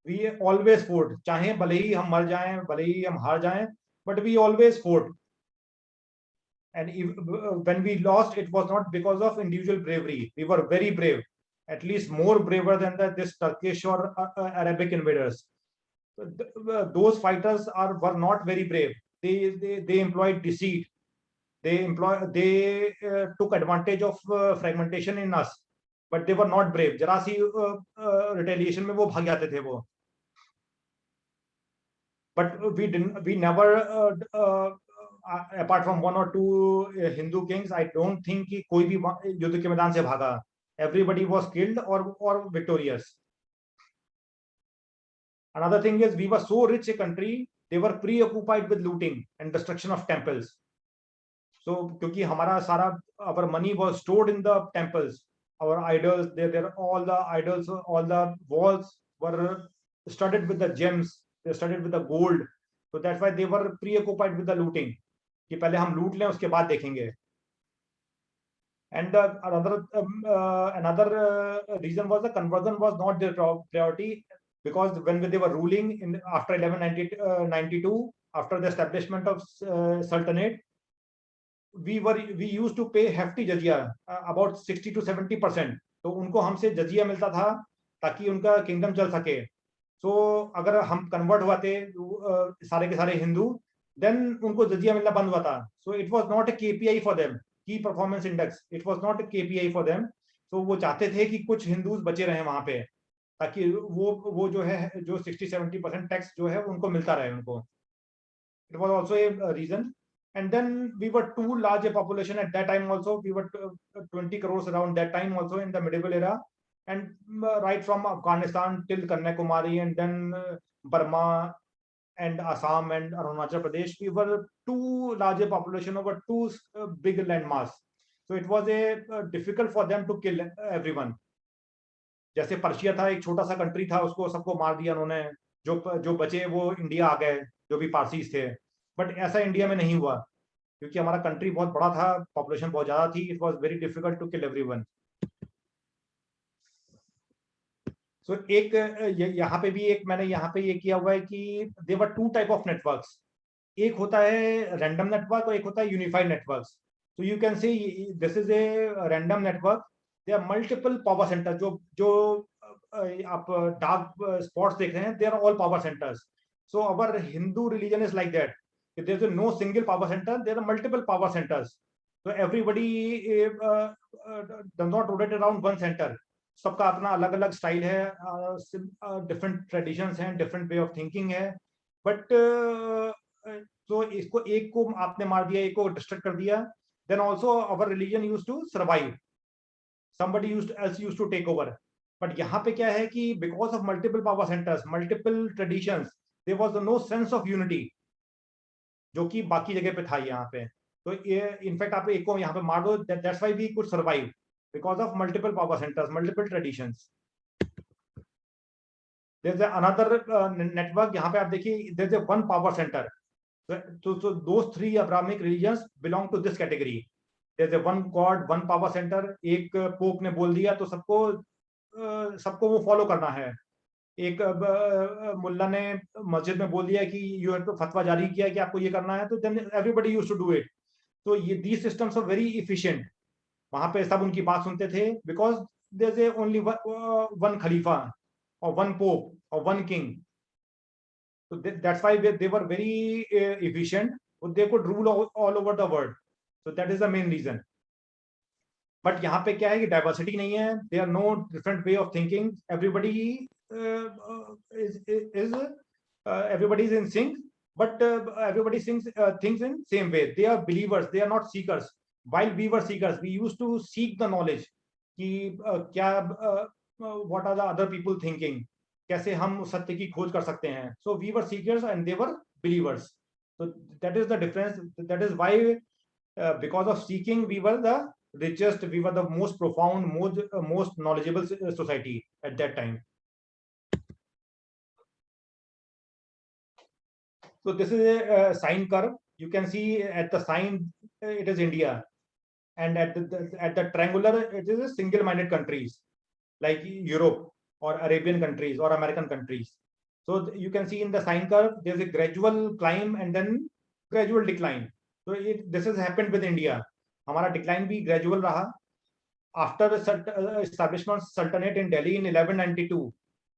We always fought. चाहे भले ही हम मर जाएं, भले ही हम हार जाएं, but we always fought. And when we lost, it was not because of individual bravery. We were very brave, at least more braver than this Turkish or Arabic invaders. Those fighters were not very brave. They employed deceit. They took advantage of fragmentation in us, but they were not brave. जरा सी retaliation में वो भाग जाते थे वो. But we never apart from 1 or 2 Hindu kings, I don't think कि कोई भी युद्ध के मैदान से भागा. Everybody was killed or victorious. Another thing is we were so rich a country, they were preoccupied with looting and destruction of temples. So क्योंकि हमारा सारा our money was stored in the temples, our idols, all the idols, all the walls were studded with the gems, they studded with the gold. So that's why they were preoccupied with the looting. कि पहले हम लूट लें उसके बाद देखेंगे. And another reason was the conversion was not their priority, because when they were ruling after 1192, after the establishment of Sultanate, we used to pay hefty jizya, about 60 to 70%. तो उनको हमसे जजिया मिलता था ताकि उनका किंगडम चल सके. So अगर हम कन्वर्ट हुआ थे सारे के सारे हिंदू, then उनको जजिया मिलना बंद हुआ था. So it was not a KPI for them, key performance index. It was not a KPI for them. So वो चाहते थे कि कुछ हिंदूज बचे रहे वहां पे, ताकि वो जो है जो 60-70% टैक्स जो है उनको मिलता रहे उनको. It was also a reason. And then we were too large a population at that time also. We were 20 crores around that time also in the medieval era. And right from Afghanistan till Kanyakumari and then Burma and Assam and Arunachal Pradesh, we were too large a population over too big landmass. So it was difficult for them to kill everyone. जैसे Persia था, एक छोटा सा country था, उसको सबको मार दिया उन्होंने. जो बचे वो इंडिया आ गए, जो भी पारसीज थे. बट ऐसा इंडिया में नहीं हुआ क्योंकि हमारा कंट्री बहुत बड़ा था, पॉपुलेशन बहुत ज्यादा थी. It was very difficult to kill everyone. So एक यहाँ पे भी मैंने यहाँ पे ये किया हुआ है कि there were 2 type of networks. एक होता है रैंडम नेटवर्क और एक होता है unified networks. So you can say this is a random network. There are multiple power center. जो आप डार्क स्पॉट्स देख रहे हैं, they are all power centers. So our Hindu religion is like that. There is no single power center, there are multiple power centers. So everybody does not rotate around one center. सबका अपना अलग अलग style है, different traditions हैं, different way of thinking है. But तो इसको एक को आपने मार दिया, एक को डिस्ट्रक्ट कर दिया, then also our religion use to survive, somebody used to take over. But यहाँ पे क्या है कि because of multiple power centers, multiple traditions, there was no sense of unity जो कि बाकी जगह पे था यहाँ पे। तो ये इनफैक्ट आप एक को यहाँ पे मार दो, that's why we could survive because of multiple power centers, multiple traditions. There is another network, यहाँ पे आप देखिए there is one power center. So those three Abrahamic religions belong to this category. There's a one God, one power center. एक pope ने बोल दिया तो सबको वो फॉलो करना है। एक मुल्ला ने मस्जिद में बोल दिया कि यू हैव टू फतवा जारी किया कि आपको ये करना है, तो then everybody used to do it. तो ये these systems are very efficient. वहां पे सब उनकी बात सुनते थे because there is only one खलीफा और वन पोप और one king. So that's why they were very efficient. They could rule all over the world. So that is the main reason. But यहाँ पे क्या है कि diversity नहीं है. There are no different way of thinking. Everybody everybody is in sync, but everybody thinks in same way. They are believers. They are not seekers. While we were seekers, we used to seek the knowledge. कि what are the other people thinking? कैसे हम सत्य की खोज कर सकते हैं। So we were seekers and they were believers. so that is the difference. That is why because of seeking we were the richest, we were the most profound, most knowledgeable society at that time. So this is a sine curve. You can see at the sine it is India, and at the triangular it is a single minded countries like Europe or Arabian countries or American countries. So you can see in the sine curve, there's a gradual climb and then gradual decline. So this has happened with India. हमारा decline भी gradual रहा. After the establishment of Sultanate in Delhi in 1192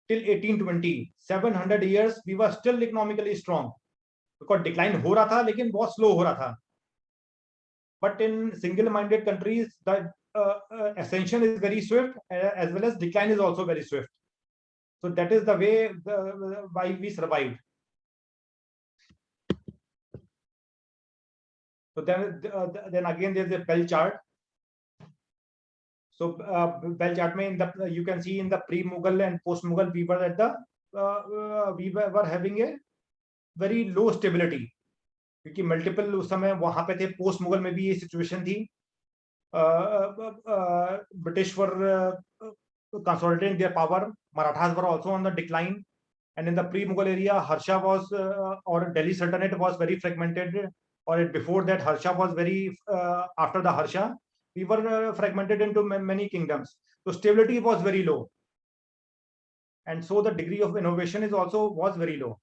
till 1820, 700 years, we were still economically strong. Because decline हो रहा था, लेकिन बहुत slow हो रहा था. But in single-minded countries, the ascension is very swift, as well as decline is also very swift. So that is the way why we survived. So then again there's a bell chart. So bell chart mein you can see in the pre-Mughal and post-Mughal we were at the we were having a very low stability, क्योंकि multiple उस समय वहां पे थे। Post Mughal में भी ये situation थी। British were consolidating their power. Marathas were also on the decline, and in the pre-Mughal area, Harsha was or Delhi Sultanate was very fragmented. Or before that, Harsha was very after the Harsha, we were fragmented into many kingdoms. So stability was very low, and so the degree of innovation is also was very low.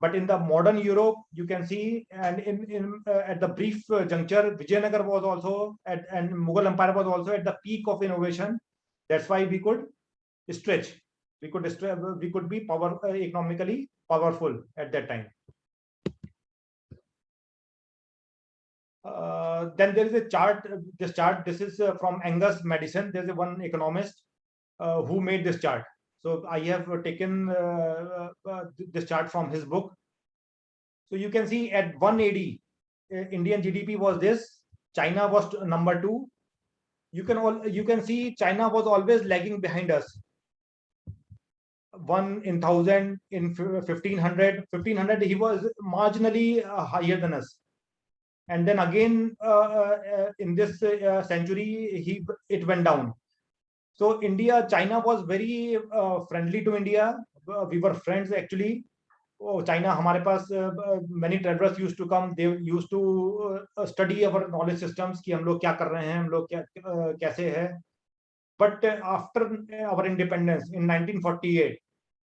But in the modern Europe, you can see, and in at the brief juncture, Vijayanagar was also and Mughal Empire was also at the peak of innovation. That's why we could stretch. We could be economically powerful at that time. Then there is a chart. This is from Angus Madison. There's one economist who made this chart. So I have taken this chart from his book. So you can see at 180, Indian GDP was this. China was number 2. You can see China was always lagging behind us. 1 in 1000, in 1500, he was marginally higher than us. And then again in this century, it went down. So China was very friendly to India. We were friends actually. China, हमारे पास many travelers used to come. They used to study our knowledge systems कि हम लोग क्या कर रहे हैं, हम लोग कैसे है. But after our independence in 1948,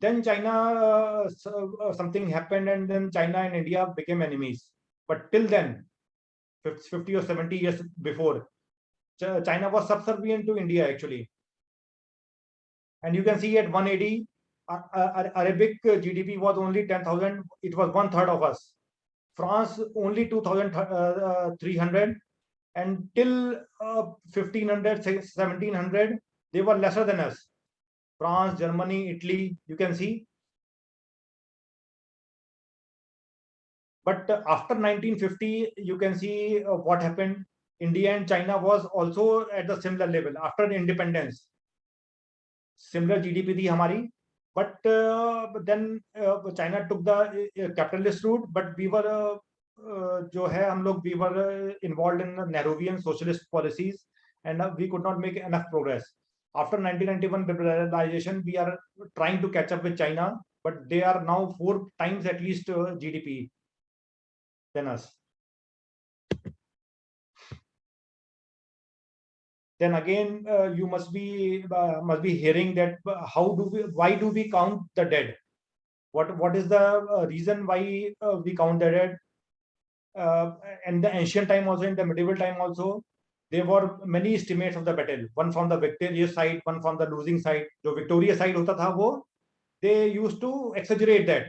then China something happened, and then China and India became enemies. But till then, 50 or 70 years before, China was subservient to India actually. And you can see at 180, Arabic GDP was only 10,000. It was 1/3 of us. France only 2,300, and till 1500, 1700, they were lesser than us. France, Germany, Italy, you can see. But after 1950, you can see what happened. India and China was also at the similar level after independence. Similar GDP थी हमारी, but then China took the capitalist route, but we were जो है हम लोग we were involved in Nehruvian socialist policies, and we could not make enough progress. After 1991 liberalization, we are trying to catch up with China, but they are now 4 times at least GDP than us. Then again, you must be hearing that why do we count the dead? What is the reason why we count the dead? In the ancient time also, in the medieval time also, there were many estimates of the battle. One from the victorious side, one from the losing side. जो victorious side होता था वो, they used to exaggerate that.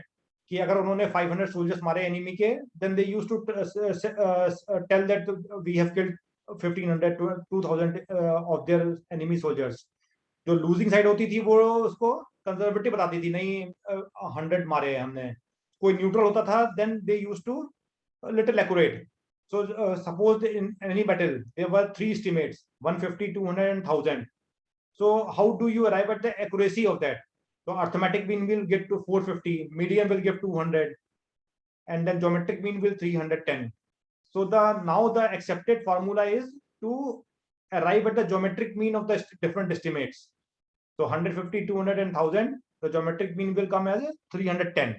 कि अगर उन्होंने 500 soldiers मारे enemy के, then they used to tell that we have killed 1500 to 2000 of their enemy soldiers. जो losing side होती थी वो उसको conservative बताती थी, नहीं 100 मारे हैं हमने. कोई neutral होता था, then they used to a little accurate. So suppose in any battle there were 3 estimates: 150, 200, and 1000. So how do you arrive at the accuracy of that? So arithmetic mean will get to 450, median will give 200, and then geometric mean will 310. So now the accepted formula is to arrive at the geometric mean of the different estimates. So 150, 200, and 1000, the geometric mean will come as 310.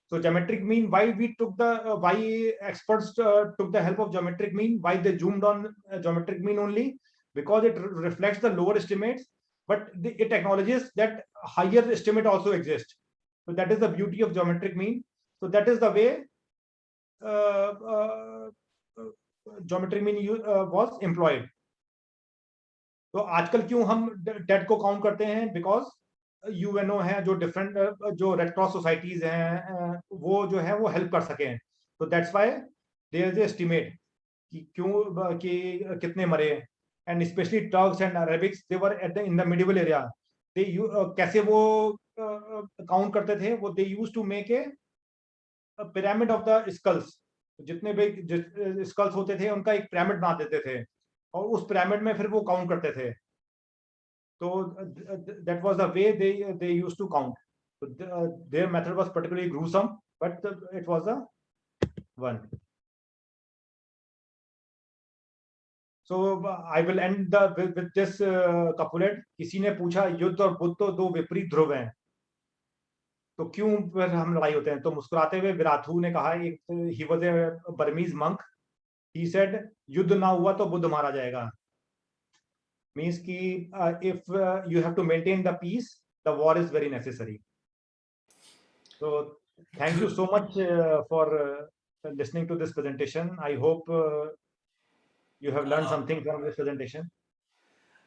So geometric mean, why we took the why experts took the help of geometric mean, why they zoomed on geometric mean only, because it reflects the lower estimates, but it acknowledges that higher estimate also exists. So that is the beauty of geometric mean. So that is the way geometric mean was employed. तो आजकल क्यों हम date को count करते हैं? Because UNO है, जो different जो रेड क्रॉस सोसाइटीज हैं वो जो है वो हेल्प कर सकें. तो that's why there is estimate कि क्यों कि कितने मरे. And specially Turks and Arabics, they were at the in the medieval area. दे कैसे वो काउंट करते थे? वो they used to make a pyramid of the skulls. जितने भी स्कल्स होते थे उनका एक पिरामिड बना देते थे, और उस पिरामिड में फिर वो काउंट करते थे. तो that was the way they used to count. So their method was particularly gruesome, but it was a one. So I will end with this couplet. किसी ने पूछा, युद्ध और बुद्ध तो दो विपरीत ध्रुव हैं, तो क्यों फिर हम लड़ाई होते हैं? तो मुस्कुराते हुए विराथू ने कहा, he was a Burmese monk. He said, युद्ध ना हुआ तो बुद्ध मारा जाएगा. Means कि if you have to maintain the peace, the war is very necessary. So thank you so much for listening to this presentation. I hope you have learned something from this presentation.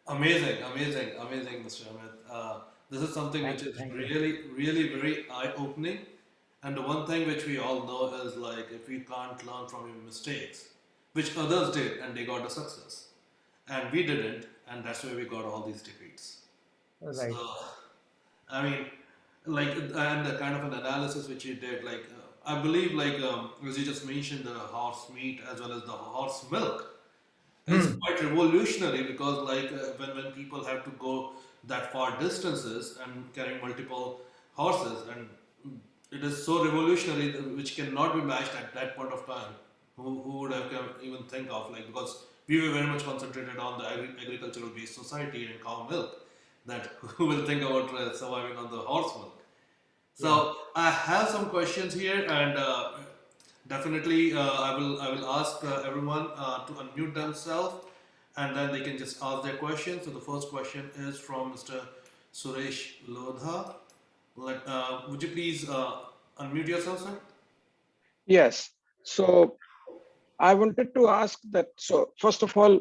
Amazing, Mr. Amit. This is something which is really very eye-opening. And the one thing which we all know is, like, if we can't learn from your mistakes, which others did and they got a success, and we didn't, and that's why we got all these defeats. Right. So, I mean, like, and the kind of an analysis which you did, like, I believe, like, as you just mentioned, the horse meat as well as the horse milk. It's quite revolutionary because, like, when people have to go that far distances and carrying multiple horses, and it is so revolutionary which cannot be matched at that point of time. Who would have even think of, like, because we were very much concentrated on the agricultural based society and cow milk, that who will think about surviving on the horse milk. So I have some questions here, and definitely I will ask everyone to unmute themselves, and then they can just ask their questions. So the first question is from Mr. Suresh Lodha. Would you please unmute yourself, sir? Yes. So I wanted to ask that. So first of all,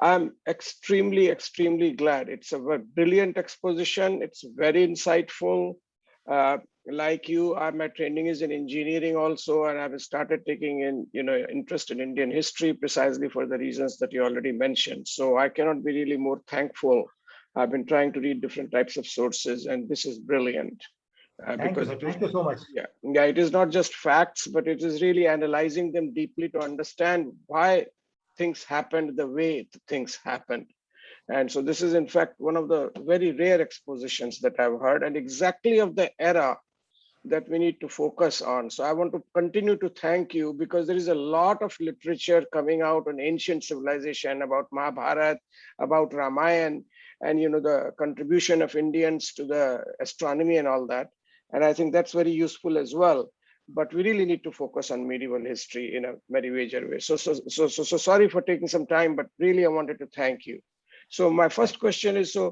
I'm extremely glad. It's a brilliant exposition. It's very insightful. Like you, my training is in engineering also, and I've started taking interest in Indian history precisely for the reasons that you already mentioned. So I cannot be really more thankful. I've been trying to read different types of sources, and this is brilliant. Thank you, because sir. it is, Thank you so much. yeah, it is not just facts, but it is really analyzing them deeply to understand why things happened the way things happened. And so this is in fact one of the very rare expositions that I've heard, and exactly of the era that we need to focus on. So I want to continue to thank you, because there is a lot of literature coming out on ancient civilization, about Mahabharata, about Ramayana, and the contribution of Indians to the astronomy and all that. And I think that's very useful as well. But we really need to focus on medieval history in a very major way. So sorry for taking some time, but really I wanted to thank you. So my first question is, the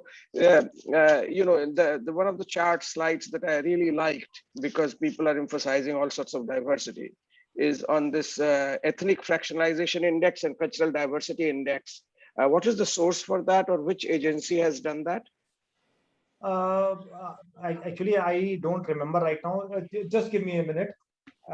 one of the chart slides that I really liked, because people are emphasizing all sorts of diversity, is on this ethnic fractionalization index and cultural diversity index. What is the source for that, or which agency has done that? I don't remember right now. Just give me a minute.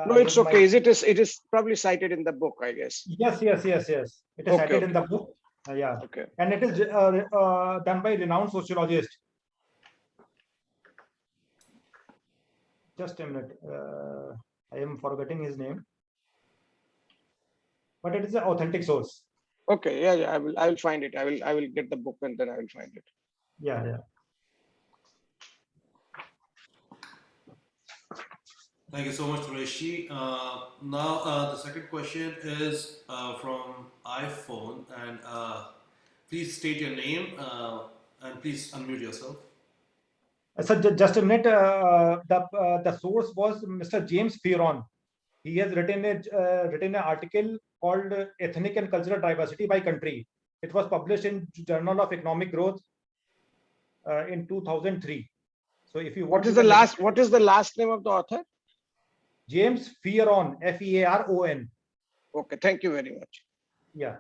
No, I it's will okay. It is probably cited in the book, I guess. Yes. It is Okay, cited in okay, the book. Yeah, okay. and it is done by renowned sociologist. Just a minute. I am forgetting his name, but it is an authentic source. Okay, yeah. I will find it. I will get the book and then I will find it. Yeah. Thank you so much, Rishi. Now, the second question is from iPhone, and please state your name and please unmute yourself. So just a minute. The source was Mr. James Fearon. He has written an article called "Ethnic and Cultural Diversity by Country." It was published in Journal of Economic Growth in 2003. So if you want, What is the last name of the author? James Fearon, Fearon. Okay, thank you very much. Yeah,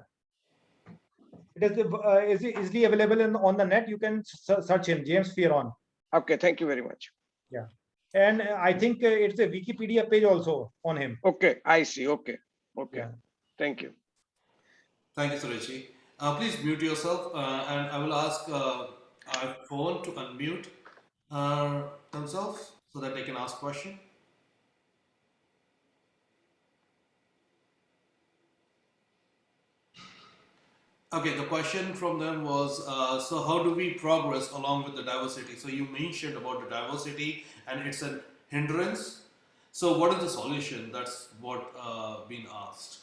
it is easily available on the net. You can search him, James Fearon. Okay, thank you very much. Yeah, and I think it's a Wikipedia page also on him. Okay, I see. Okay. Yeah. Thank you. Thank you, Sureshi. Please mute yourself, and I will ask our phone to unmute themselves so that they can ask question. Okay, the question from them was, so how do we progress along with the diversity? So you mentioned about the diversity and it's a hindrance. So what is the solution? That's what been asked.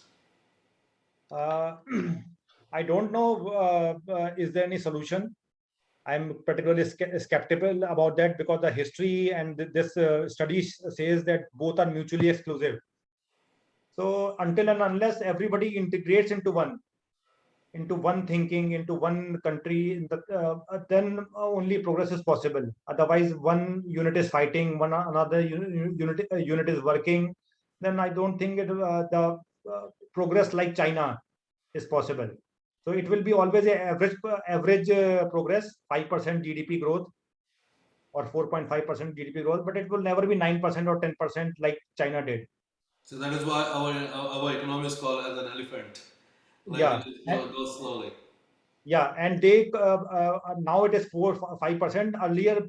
I don't know. Is there any solution? I'm particularly skeptical about that, because the history and this study says that both are mutually exclusive. So until and unless everybody integrates into one thinking, into one country, then only progress is possible. Otherwise, one unit is fighting, one another unit is working. Then I don't think the progress like China is possible. So it will be always a average progress, 5% GDP growth or 4.5% GDP growth, but it will never be 9% or 10% like China did. So that is why our economists call it as an elephant, like Yeah, it just goes slowly. yeah, and they now it is 4-5%. Earlier,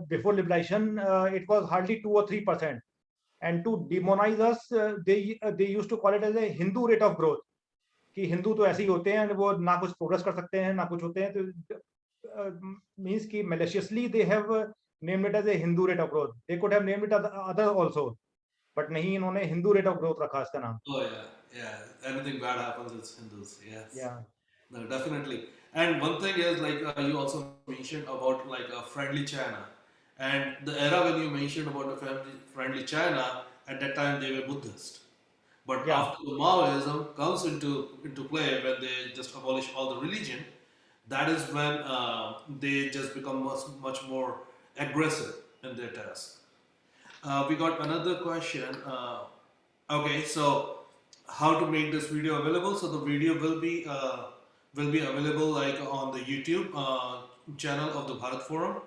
before liberalization, it was hardly 2 or 3%. And to demonize us, they used to call it as a Hindu rate of growth. कि हिंदू तो ऐसे ही होते हैं, वो ना कुछ progress कर सकते हैं ना कुछ होते हैं, तो मींस कि maliciously they have named it as a Hindu rate of growth. They could have named it other also, but नहीं, इन्होंने हिंदू rate of growth रखा इसका नाम. Oh yeah. Anything bad happens, it's Hindus. Yes. Yeah. No, definitely. And one thing is like you also mentioned about like a friendly China, and the era when you mentioned about the friendly China, at that time they were Buddhist. But Yeah. after the Maoism comes into play, when they just abolish all the religion, that is when they just become much more aggressive in their task. We got another question. Okay, so how to make this video available? So the video will be available like on the YouTube channel of the Bharat Forum,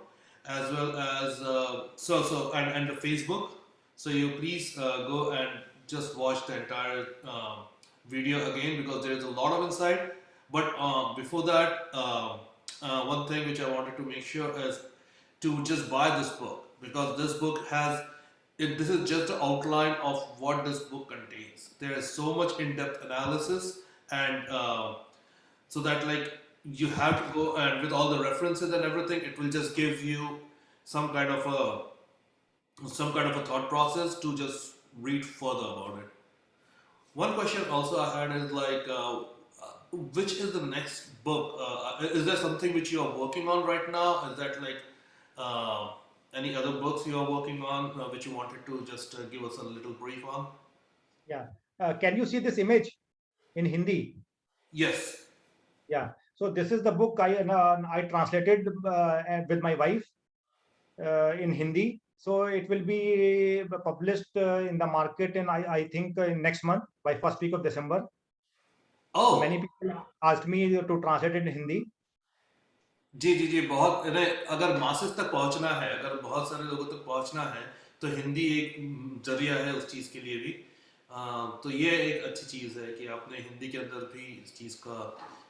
as well as and the Facebook. So you please go and just watch the entire video again, because there is a lot of insight. But before that, one thing which I wanted to make sure is to just buy this book, because this book has this is just an outline of what this book contains. There is so much in-depth analysis, and so that like you have to go, and with all the references and everything, it will just give you some kind of a thought process to just read further about it. One question also I had is like, which is the next book? Is there something which you are working on right now? Is that like uh, any other books you are working on which you wanted to just give us a little brief on? Yeah. Can you see this image in Hindi? Yes. Yeah. So this is the book I translated with my wife in Hindi. So it will be published in the market in I think in next month by first week of December. So many Oh, people asked me to translate it in Hindi. जी जी जी, बहुत इन्हें अगर masses तक पहुंचना है, अगर बहुत सारे लोगों तक पहुंचना है, तो हिंदी एक जरिया है उस चीज़ के लिए भी। तो ये एक अच्छी चीज़ है कि आपने हिंदी के अंदर भी इस चीज़ का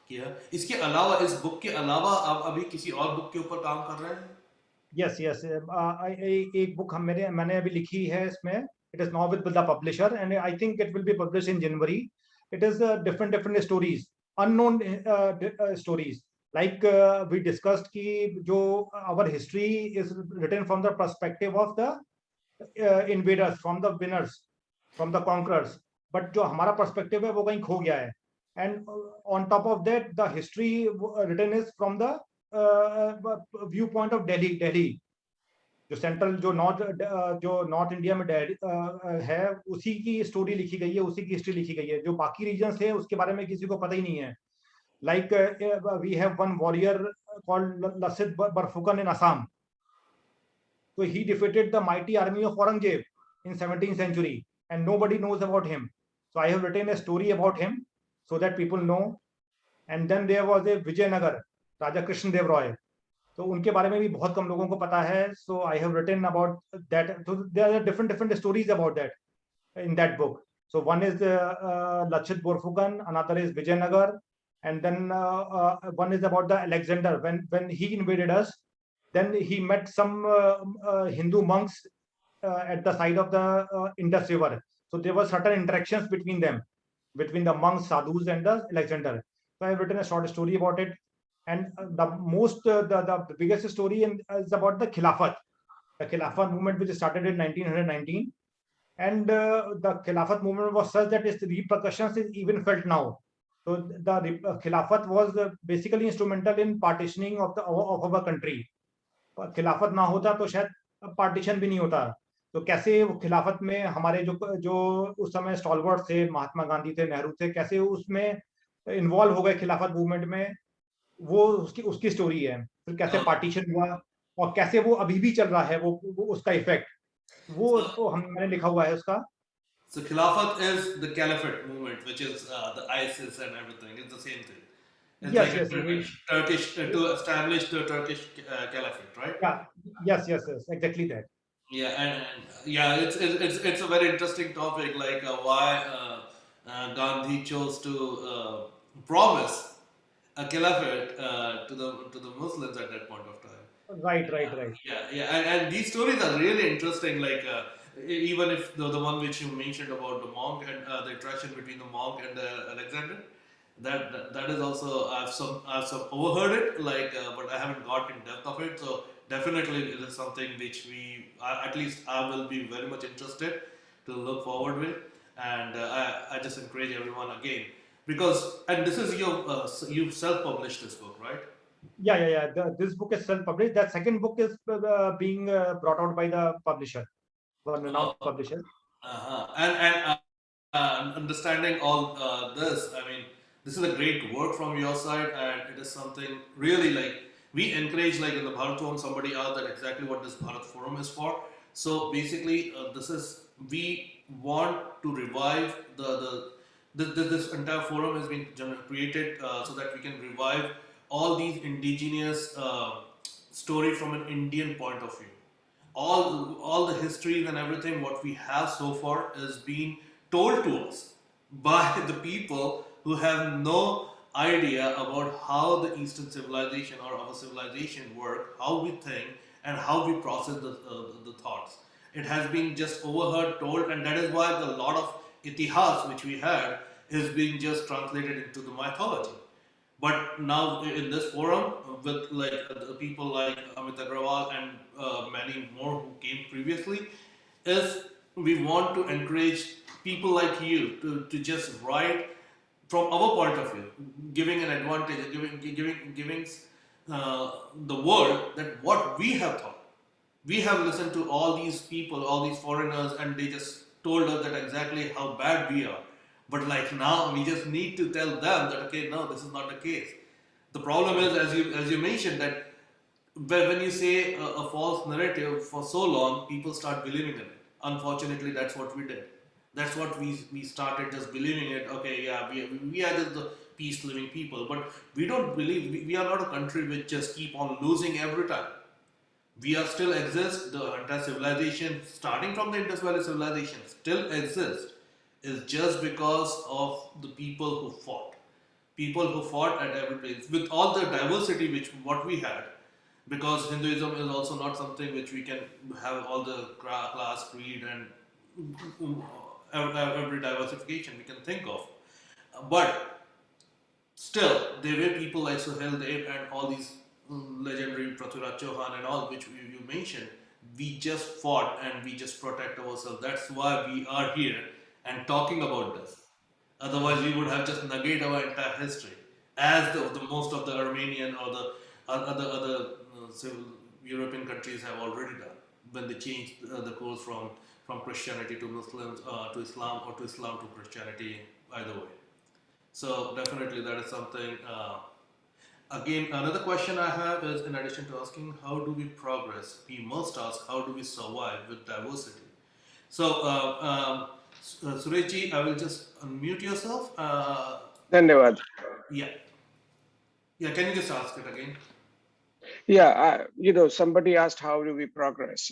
किया। इसके अलावा, इस बुक के अलावा आप अभी किसी और बुक के ऊपर काम कर रहे हैं? यस यस एक बुक हम मैंने अभी लिखी है इसमें. It is now with the publisher and I think it will be publish in January. It is different stories, unknown stories, like we discussed कि जो our history is written from the perspective of the invaders, from the winners, from the conquerors, but जो हमारा perspective है वो कहीं खो गया है. And on top of that the history written is from the viewpoint of Delhi. जो central जो नॉर्थ इंडिया में है उसी की स्टोरी लिखी गई है, उसी की हिस्ट्री लिखी गई है. जो बाकी रीजन्स है उसके बारे में किसी को पता ही नहीं है. Like we have one warrior called Lasit Barfukan in Assam. So he defeated the mighty army of Aurangzeb in 17th century, and nobody knows about him. So I have written a story about him so that people know. And then there was a Vijayanagar, Raja Krishna Dev Roy. तो उनके बारे में भी बहुत कम लोगों को पता है. So I have written about that. So there are different stories about that in that book. So one is Lachit Borphukan, another is Vijayanagar, and then one is about the Alexander. When he invaded us, then he met some Hindu monks at the side of the Indus River. So there were certain interactions between them, between the monks, sadhus, and the Alexander. So I have written a short story about it. And the biggest story is about the Khilafat movement, which started in 1919. And the Khilafat movement was such that its repercussions is even felt now. So the Khilafat was basically instrumental in partitioning of our country. खिलाफत ना होता तो शायद partition भी नहीं होता. तो कैसे वो खिलाफत में हमारे जो उस समय स्टॉलवर्ड थे, महात्मा गांधी थे, नेहरू थे, कैसे उसमें इन्वॉल्व हो गए खिलाफत मूवमेंट में, वो उसकी स्टोरी है. फिर कैसे पार्टीशन हुआ और कैसे वो अभी भी चल रहा है, वो उसका इफेक्ट, वो मैंने लिखा हुआ है उसका. So Khilafat is the Caliphate movement, which is the ISIS and everything. It's the same thing. It's Yes, like yes, a Turkish to establish the Turkish Caliphate, right? yeah, yes, exactly that. Yeah, and yeah, it's a very interesting topic, like why Gandhi chose to promise a caliphate to the Muslims at that point of time. Right. Yeah, yeah, and these stories are really interesting. Like even if the one which you mentioned about the monk and the interaction between the monk and Alexander, that is also I've some overheard it, like but I haven't got in depth of it. So definitely it is something which at least I will be very much interested to look forward with, and I just encourage everyone again, because and this is you've self-published this book, right? Yeah. This book is self-published. That second book is being brought out by the publisher, one renowned publisher. And understanding all this, I mean, this is a great work from your side, and it is something really like we encourage, like in the Bharat Forum, somebody out that exactly what this Bharat Forum is for. So basically, this is we want to revive this entire forum has been created so that we can revive all these indigenous story from an Indian point of view. All the histories and everything what we have so far is being told to us by the people who have no idea about how the Eastern civilization or our civilization work, how we think, and how we process the thoughts. It has been just overheard, told, and that is why the lot of itihas which we had is being just translated into the mythology. But now in this forum, with like the people like Amit Agrawal and many more who came previously, is we want to encourage people like you to just write from our point of view, giving an advantage, giving the world that what we have thought. We have listened to all these people, all these foreigners, and they just told us that exactly how bad we are. But like now, we just need to tell them that okay, no, this is not the case. The problem is, as you mentioned, that when you say a false narrative for so long, people start believing in it. Unfortunately, that's what we did. That's what we started just believing it. Okay, yeah, we are just the peace living people, but we don't believe we are not a country which just keep on losing every time. We are still exist. The entire civilization, starting from the Indus Valley civilization, still exists. Is just because of the people who fought. People who fought at every place with all the diversity which what we had, because Hinduism is also not something which we can have all the class, creed, and every diversification we can think of. But still, there were people like Sohail Dev and all these legendary Prithviraj Chauhan and all which you mentioned. We just fought and we just protect ourselves. That's why we are here and talking about this. Otherwise, we would have just negated our entire history, as the most of the Armenian or the other civil European countries have already done when they changed the course from Christianity to Muslims to Islam, or to Islam to Christianity, either way. So definitely that is something. Again, another question I have is, in addition to asking how do we progress, we must ask how do we survive with diversity. So, Surejji, I will just unmute yourself. Dhanyavad. Yeah, yeah. Can you just ask it again? Yeah, somebody asked how do we progress.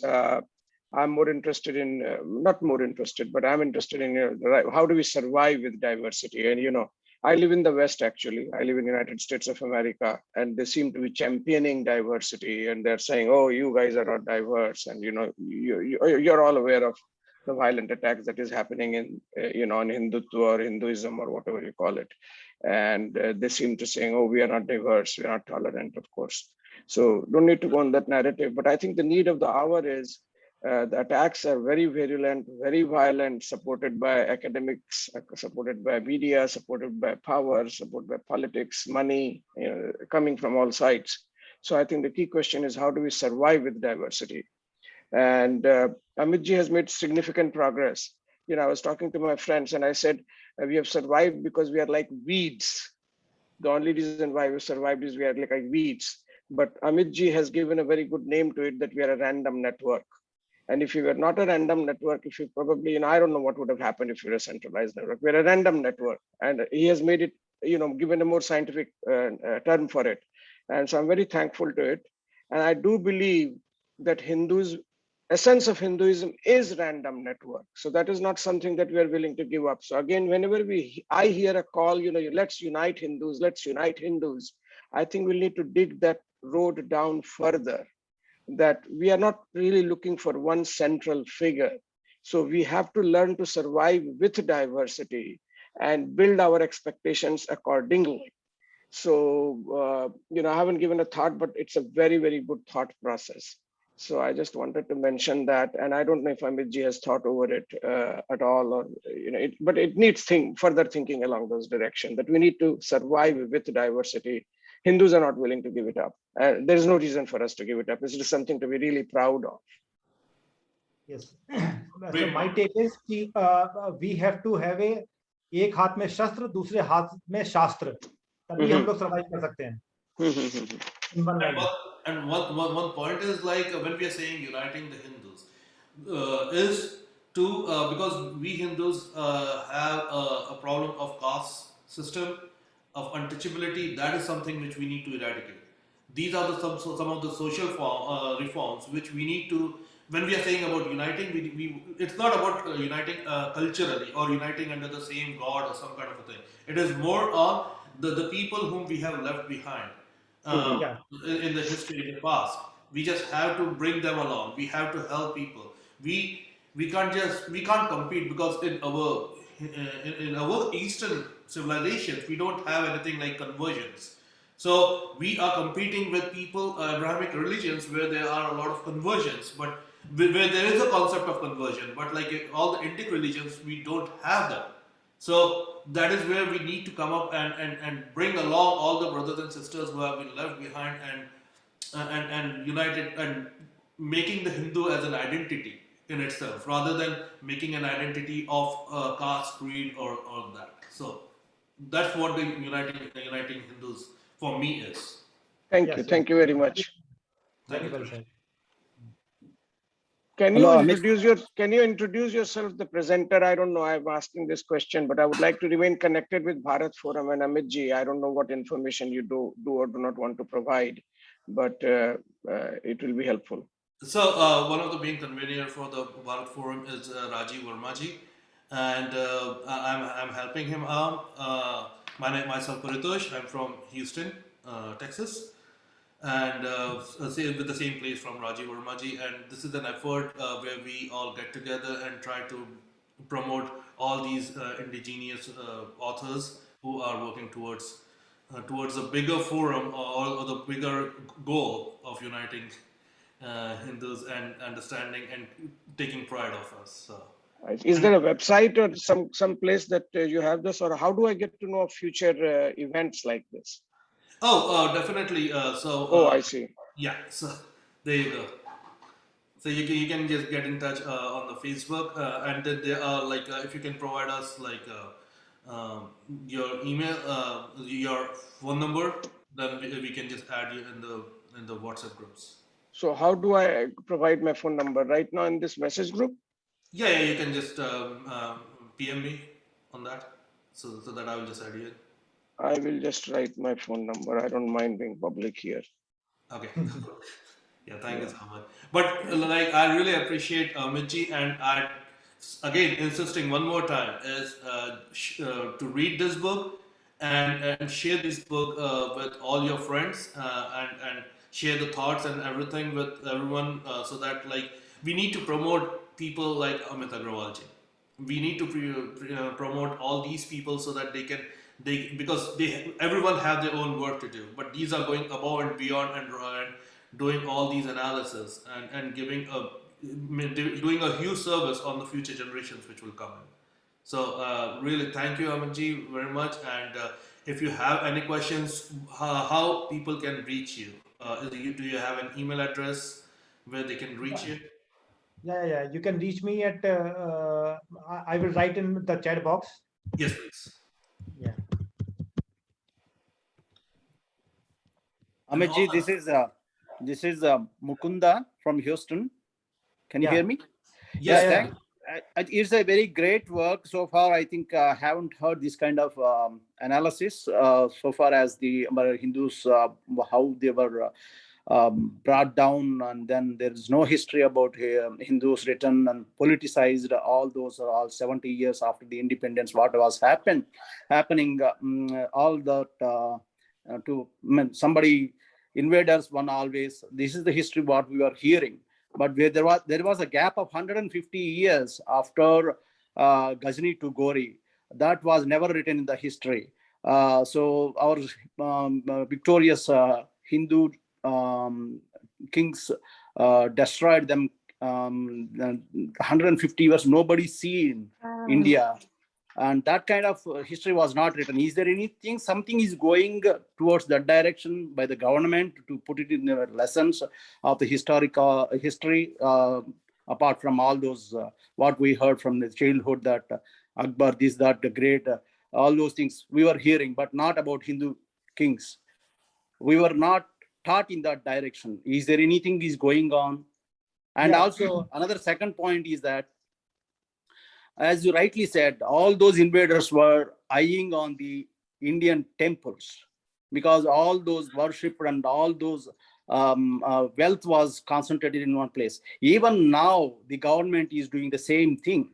I'm more interested in, not more interested, but I'm interested in how do we survive with diversity. And I live in the West, actually. I live in the United States of America, and they seem to be championing diversity, and they're saying, "Oh, you guys are not diverse," and you're all aware of the violent attacks that is happening in on Hindutva or Hinduism or whatever you call it, and they seem to saying, "Oh, we are not diverse, we are not tolerant," of course. So don't need to go on that narrative, but I think the need of the hour is the attacks are very virulent, very violent, supported by academics, supported by media, supported by power, supported by politics, money, coming from all sides. So I think the key question is how do we survive with diversity? And Amitji has made significant progress. I was talking to my friends and I said, we have survived because we are like weeds. The only reason why we survived is we are like weeds. But Amitji has given a very good name to it, that we are a random network. And if you were not a random network, if you probably, I don't know what would have happened if you're a centralized network. We're a random network. And he has made it, given a more scientific term for it. And so I'm very thankful to it. And I do believe that essence of Hinduism is random network. So that is not something that we are willing to give up. So again, whenever I hear a call, let's unite Hindus, let's unite Hindus, I think we'll need to dig that road down further, that we are not really looking for one central figure. So we have to learn to survive with diversity and build our expectations accordingly. So, I haven't given a thought, but it's a very, very good thought process. So I just wanted to mention that, and I don't know if Amitji has thought over it at all, or but it needs further thinking along those directions, that we need to survive with diversity. Hindus are not willing to give it up. There is no reason for us to give it up. This is something to be really proud of. Yes. So my take is we have to have एक हाथ में शस्त्र, दूसरे हाथ में शास्त्र, तभी हम लोग सर्वाइव कर सकते हैं. In one line. And one point is like when we are saying uniting the Hindus, is to because we Hindus have a problem of caste system, of untouchability. That is something which we need to eradicate. These are some of the social reforms which we need to. When we are saying about uniting, it's not about uniting culturally or uniting under the same God or some kind of a thing. It is more on the people whom we have left behind Yeah. in the history, in the past. We just have to bring them along. We have to help people. We can't compete because in our Eastern civilizations we don't have anything like conversions. So we are competing with people, Abrahamic religions, where there are a lot of conversions, but where there is a concept of conversion. But like all the Indic religions, we don't have that. So that is where we need to come up and bring along all the brothers and sisters who have been left behind and united and making the Hindu as an identity in itself rather than making an identity of caste, creed, or that. So that's what the uniting Hindus for me is. Thank Yes, you. yes. Thank you very much. Very Thank you, well Krish. said. Can Hello, you Amit. introduce yourself, the presenter? I don't know. I'm asking this question, but I would like to remain connected with Bharat Forum and Amit ji. I don't know what information you do or do not want to provide, but it will be helpful. So one of the main convener for the Bharat Forum is Rajiv Vermaji, and I'm helping him out. Myself Paritosh. I'm from Houston, Texas, and with the same place from Rajiv Vermaji. And this is an effort where we all get together and try to promote all these indigenous authors who are working towards a bigger forum or the bigger goal of uniting Hindus and understanding and taking pride of us. So. Is there a website or some place that you have this, or how do I get to know of future events like this? Oh, definitely. Oh, I see. Yeah. So there you go. So you can just get in touch on the Facebook, and then there are like if you can provide us like your email, your phone number, then we can just add you in the WhatsApp groups. So how do I provide my phone number right now in this message group? Yeah, you can just PM me on that, so that I will just add you in. I will just write my phone number. I don't mind being public here. Okay. Yeah, thank you so much. But like, I really appreciate Mitji, and I again insisting one more time is to read this book and share this book with all your friends and share the thoughts and everything with everyone so that like we need to promote people like Amit Agrawal ji. We need to promote all these people so that because everyone have their own work to do, but these are going above and beyond and doing all these analysis and giving doing a huge service on the future generations which will come in. So really thank you Amitji very much, and if you have any questions how people can reach you, do you have an email address where they can reach you? Yeah. You can reach me at. I will write in the chat box. Yes, please. Yeah. Amit ji, this is Mukunda from Houston. Can you Yeah. hear me? Yes, Yeah. It's a very great work so far. I think I haven't heard this kind of analysis so far as the Hindus, how they were brought down, and then there is no history about Hindus written and politicized. All those are all 70 years after the independence. What was happening? All that somebody invaders one always. This is the history what we are hearing. But where there was a gap of 150 years after Ghazni to Gori, that was never written in the history. So our victorious Hindu kings destroyed them. 150 years nobody see in India, and that kind of history was not written. Is there something is going towards that direction by the government to put it in the lessons of the historical history, apart from all those what we heard from the childhood that Akbar, this, that, the great, all those things we were hearing, but not about Hindu kings. We were not taught in that direction. Is there anything is going on? And also another second point is that, as you rightly said, all those invaders were eyeing on the Indian temples because all those worship and all those wealth was concentrated in one place. Even now, the government is doing the same thing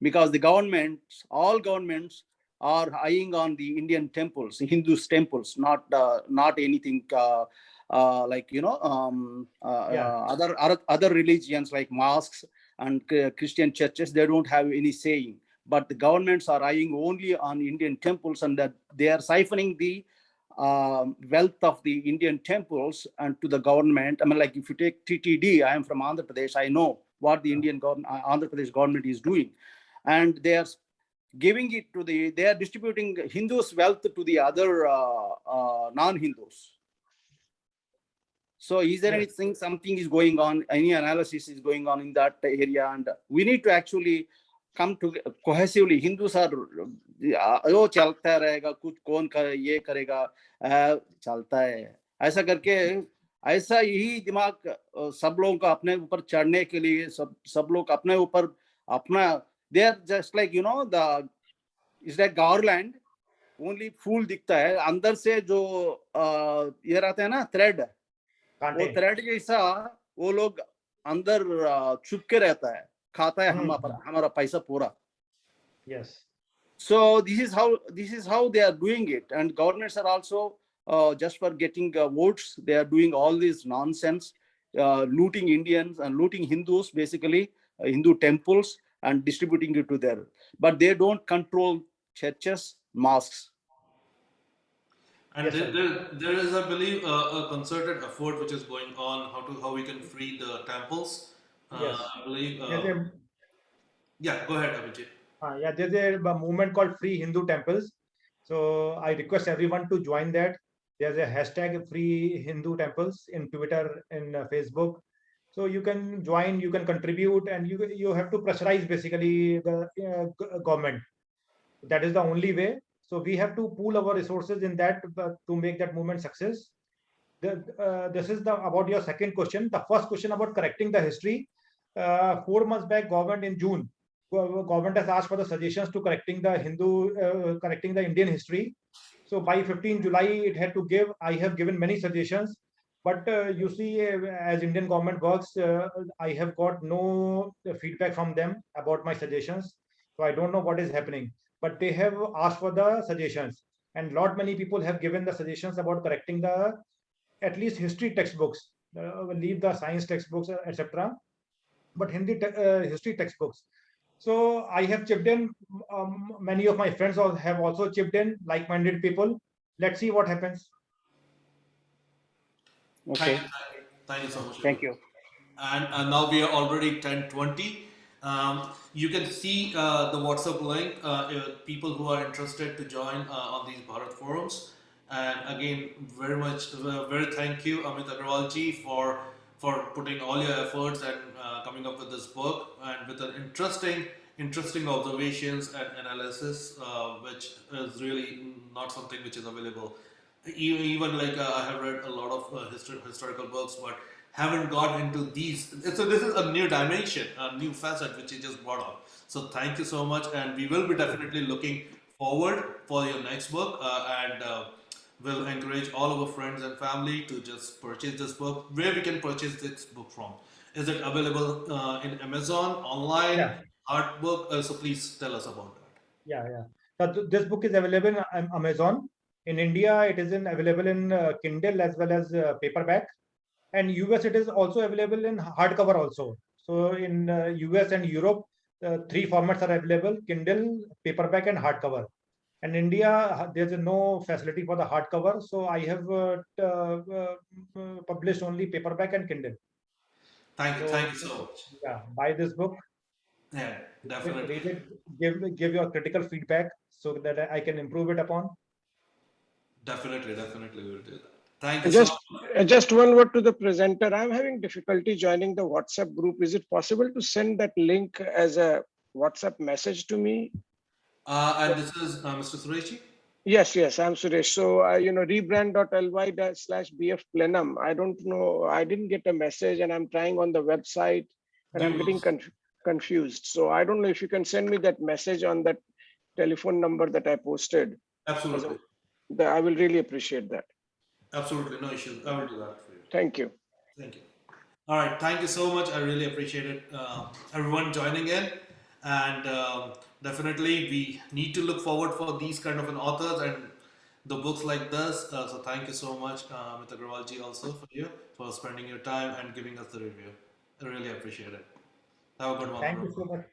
because all governments are eyeing on the Indian temples, Hindus temples, not anything like Yeah. other religions like mosques and Christian churches. They don't have any saying, but the governments are eyeing only on Indian temples, and that they are siphoning the wealth of the Indian temples and to the government. I mean, like if you take TTD, I am from Andhra Pradesh. I know what the Indian government, Andhra Pradesh government is doing, and they are giving it to they are distributing Hindus' wealth to the other non-Hindus. So is there Yes. something is going on, any analysis is going on in that area, and we need to actually come to cohesively. Hindus are वो चलता रहेगा, कुछ कौन कर ये करेगा, चलता है ऐसा करके, ऐसा यही दिमाग सब लोगों का अपने ऊपर चढ़ने के लिए सब लोग अपने ऊपर अपना, they are just like the it's like garland, only फूल दिखता है, अंदर से जो ये रहता है ना थ्रेड, वो कांटे। थ्रेड जैसा वो लोग अंदर छुप के रहता है, खाता है हमारा पैसा पूरा. Yes. So this is how they are doing it, and governments are also just for getting votes, they are doing all this nonsense, looting Indians and looting Hindus, basically Hindu temples, and distributing it to their, but they don't control churches, mosques. And Yes, sir. there is, I believe, a concerted effort which is going on how we can free the temples. Yes. I believe. There's a, Yeah, go ahead, Abhijit. yeah, there's a movement called Free Hindu Temples. So I request everyone to join that. There's a hashtag Free Hindu Temples in Twitter, in Facebook. So you can join, you can contribute, and you have to pressurize basically the government. That is the only way. So we have to pool our resources in that to make that movement success. This is about your second question. The first question about correcting the history. 4 months back, government in June, government has asked for the suggestions to correcting the Indian history. So by 15 July, it had to give. I have given many suggestions, but you see, as Indian government works, I have got no feedback from them about my suggestions. So I don't know what is happening. But they have asked for the suggestions, and many people have given the suggestions about correcting the at least history textbooks. Leave the science textbooks, etc. But history textbooks. So I have chipped in. Many of my friends have also chipped in, like-minded people. Let's see what happens. Okay, Thank you so much. thank you. And now we are already 10:20. You can see the WhatsApp link. People who are interested to join on these Bharat forums. And again, very thank you, Amit Agrawal ji, for putting all your efforts and coming up with this book, and with an interesting observations and analysis, which is really not something which is available. Even like I have read a lot of historical books, but haven't got into these. So this is a new dimension, a new facet which you just brought up. So thank you so much, and we will be definitely looking forward for your next book, and we'll encourage all of our friends and family to just purchase this book. Where we can purchase this book from? Is it available in Amazon, online, Yeah. art book? So please tell us about that. Yeah. So this book is available on Amazon. In India, it is available in Kindle as well as paperback. And US, it is also available in hardcover also. So in US and Europe, 3 formats are available: Kindle, paperback, and hardcover. And India, there's no facility for the hardcover, so I have published only paperback and Kindle. Thank you so much. Yeah, buy this book. Yeah, definitely. Read it, give your critical feedback so that I can improve it upon. Definitely, we will do that. Thank you so much. Just one word to the presenter. I'm having difficulty joining the WhatsApp group. Is it possible to send that link as a WhatsApp message to me? And this is Mr. Sureshi? Yes, I'm Suresh. So, rebrand.ly/BF Plenum. I don't know. I didn't get a message, and I'm trying on the website, and I'm getting confused. So I don't know if you can send me that message on that telephone number that I posted. Absolutely. I will really appreciate that. Absolutely, no issues. I will do that for you. Thank you. Thank you. All right, thank you so much. I really appreciate it. Everyone joining in, and definitely we need to look forward for these kind of an authors, and the books like this. So thank you so much, Mr. Agrawal ji, also for spending your time and giving us the review. I really appreciate it. Have a good one, Thank you everyone. so much.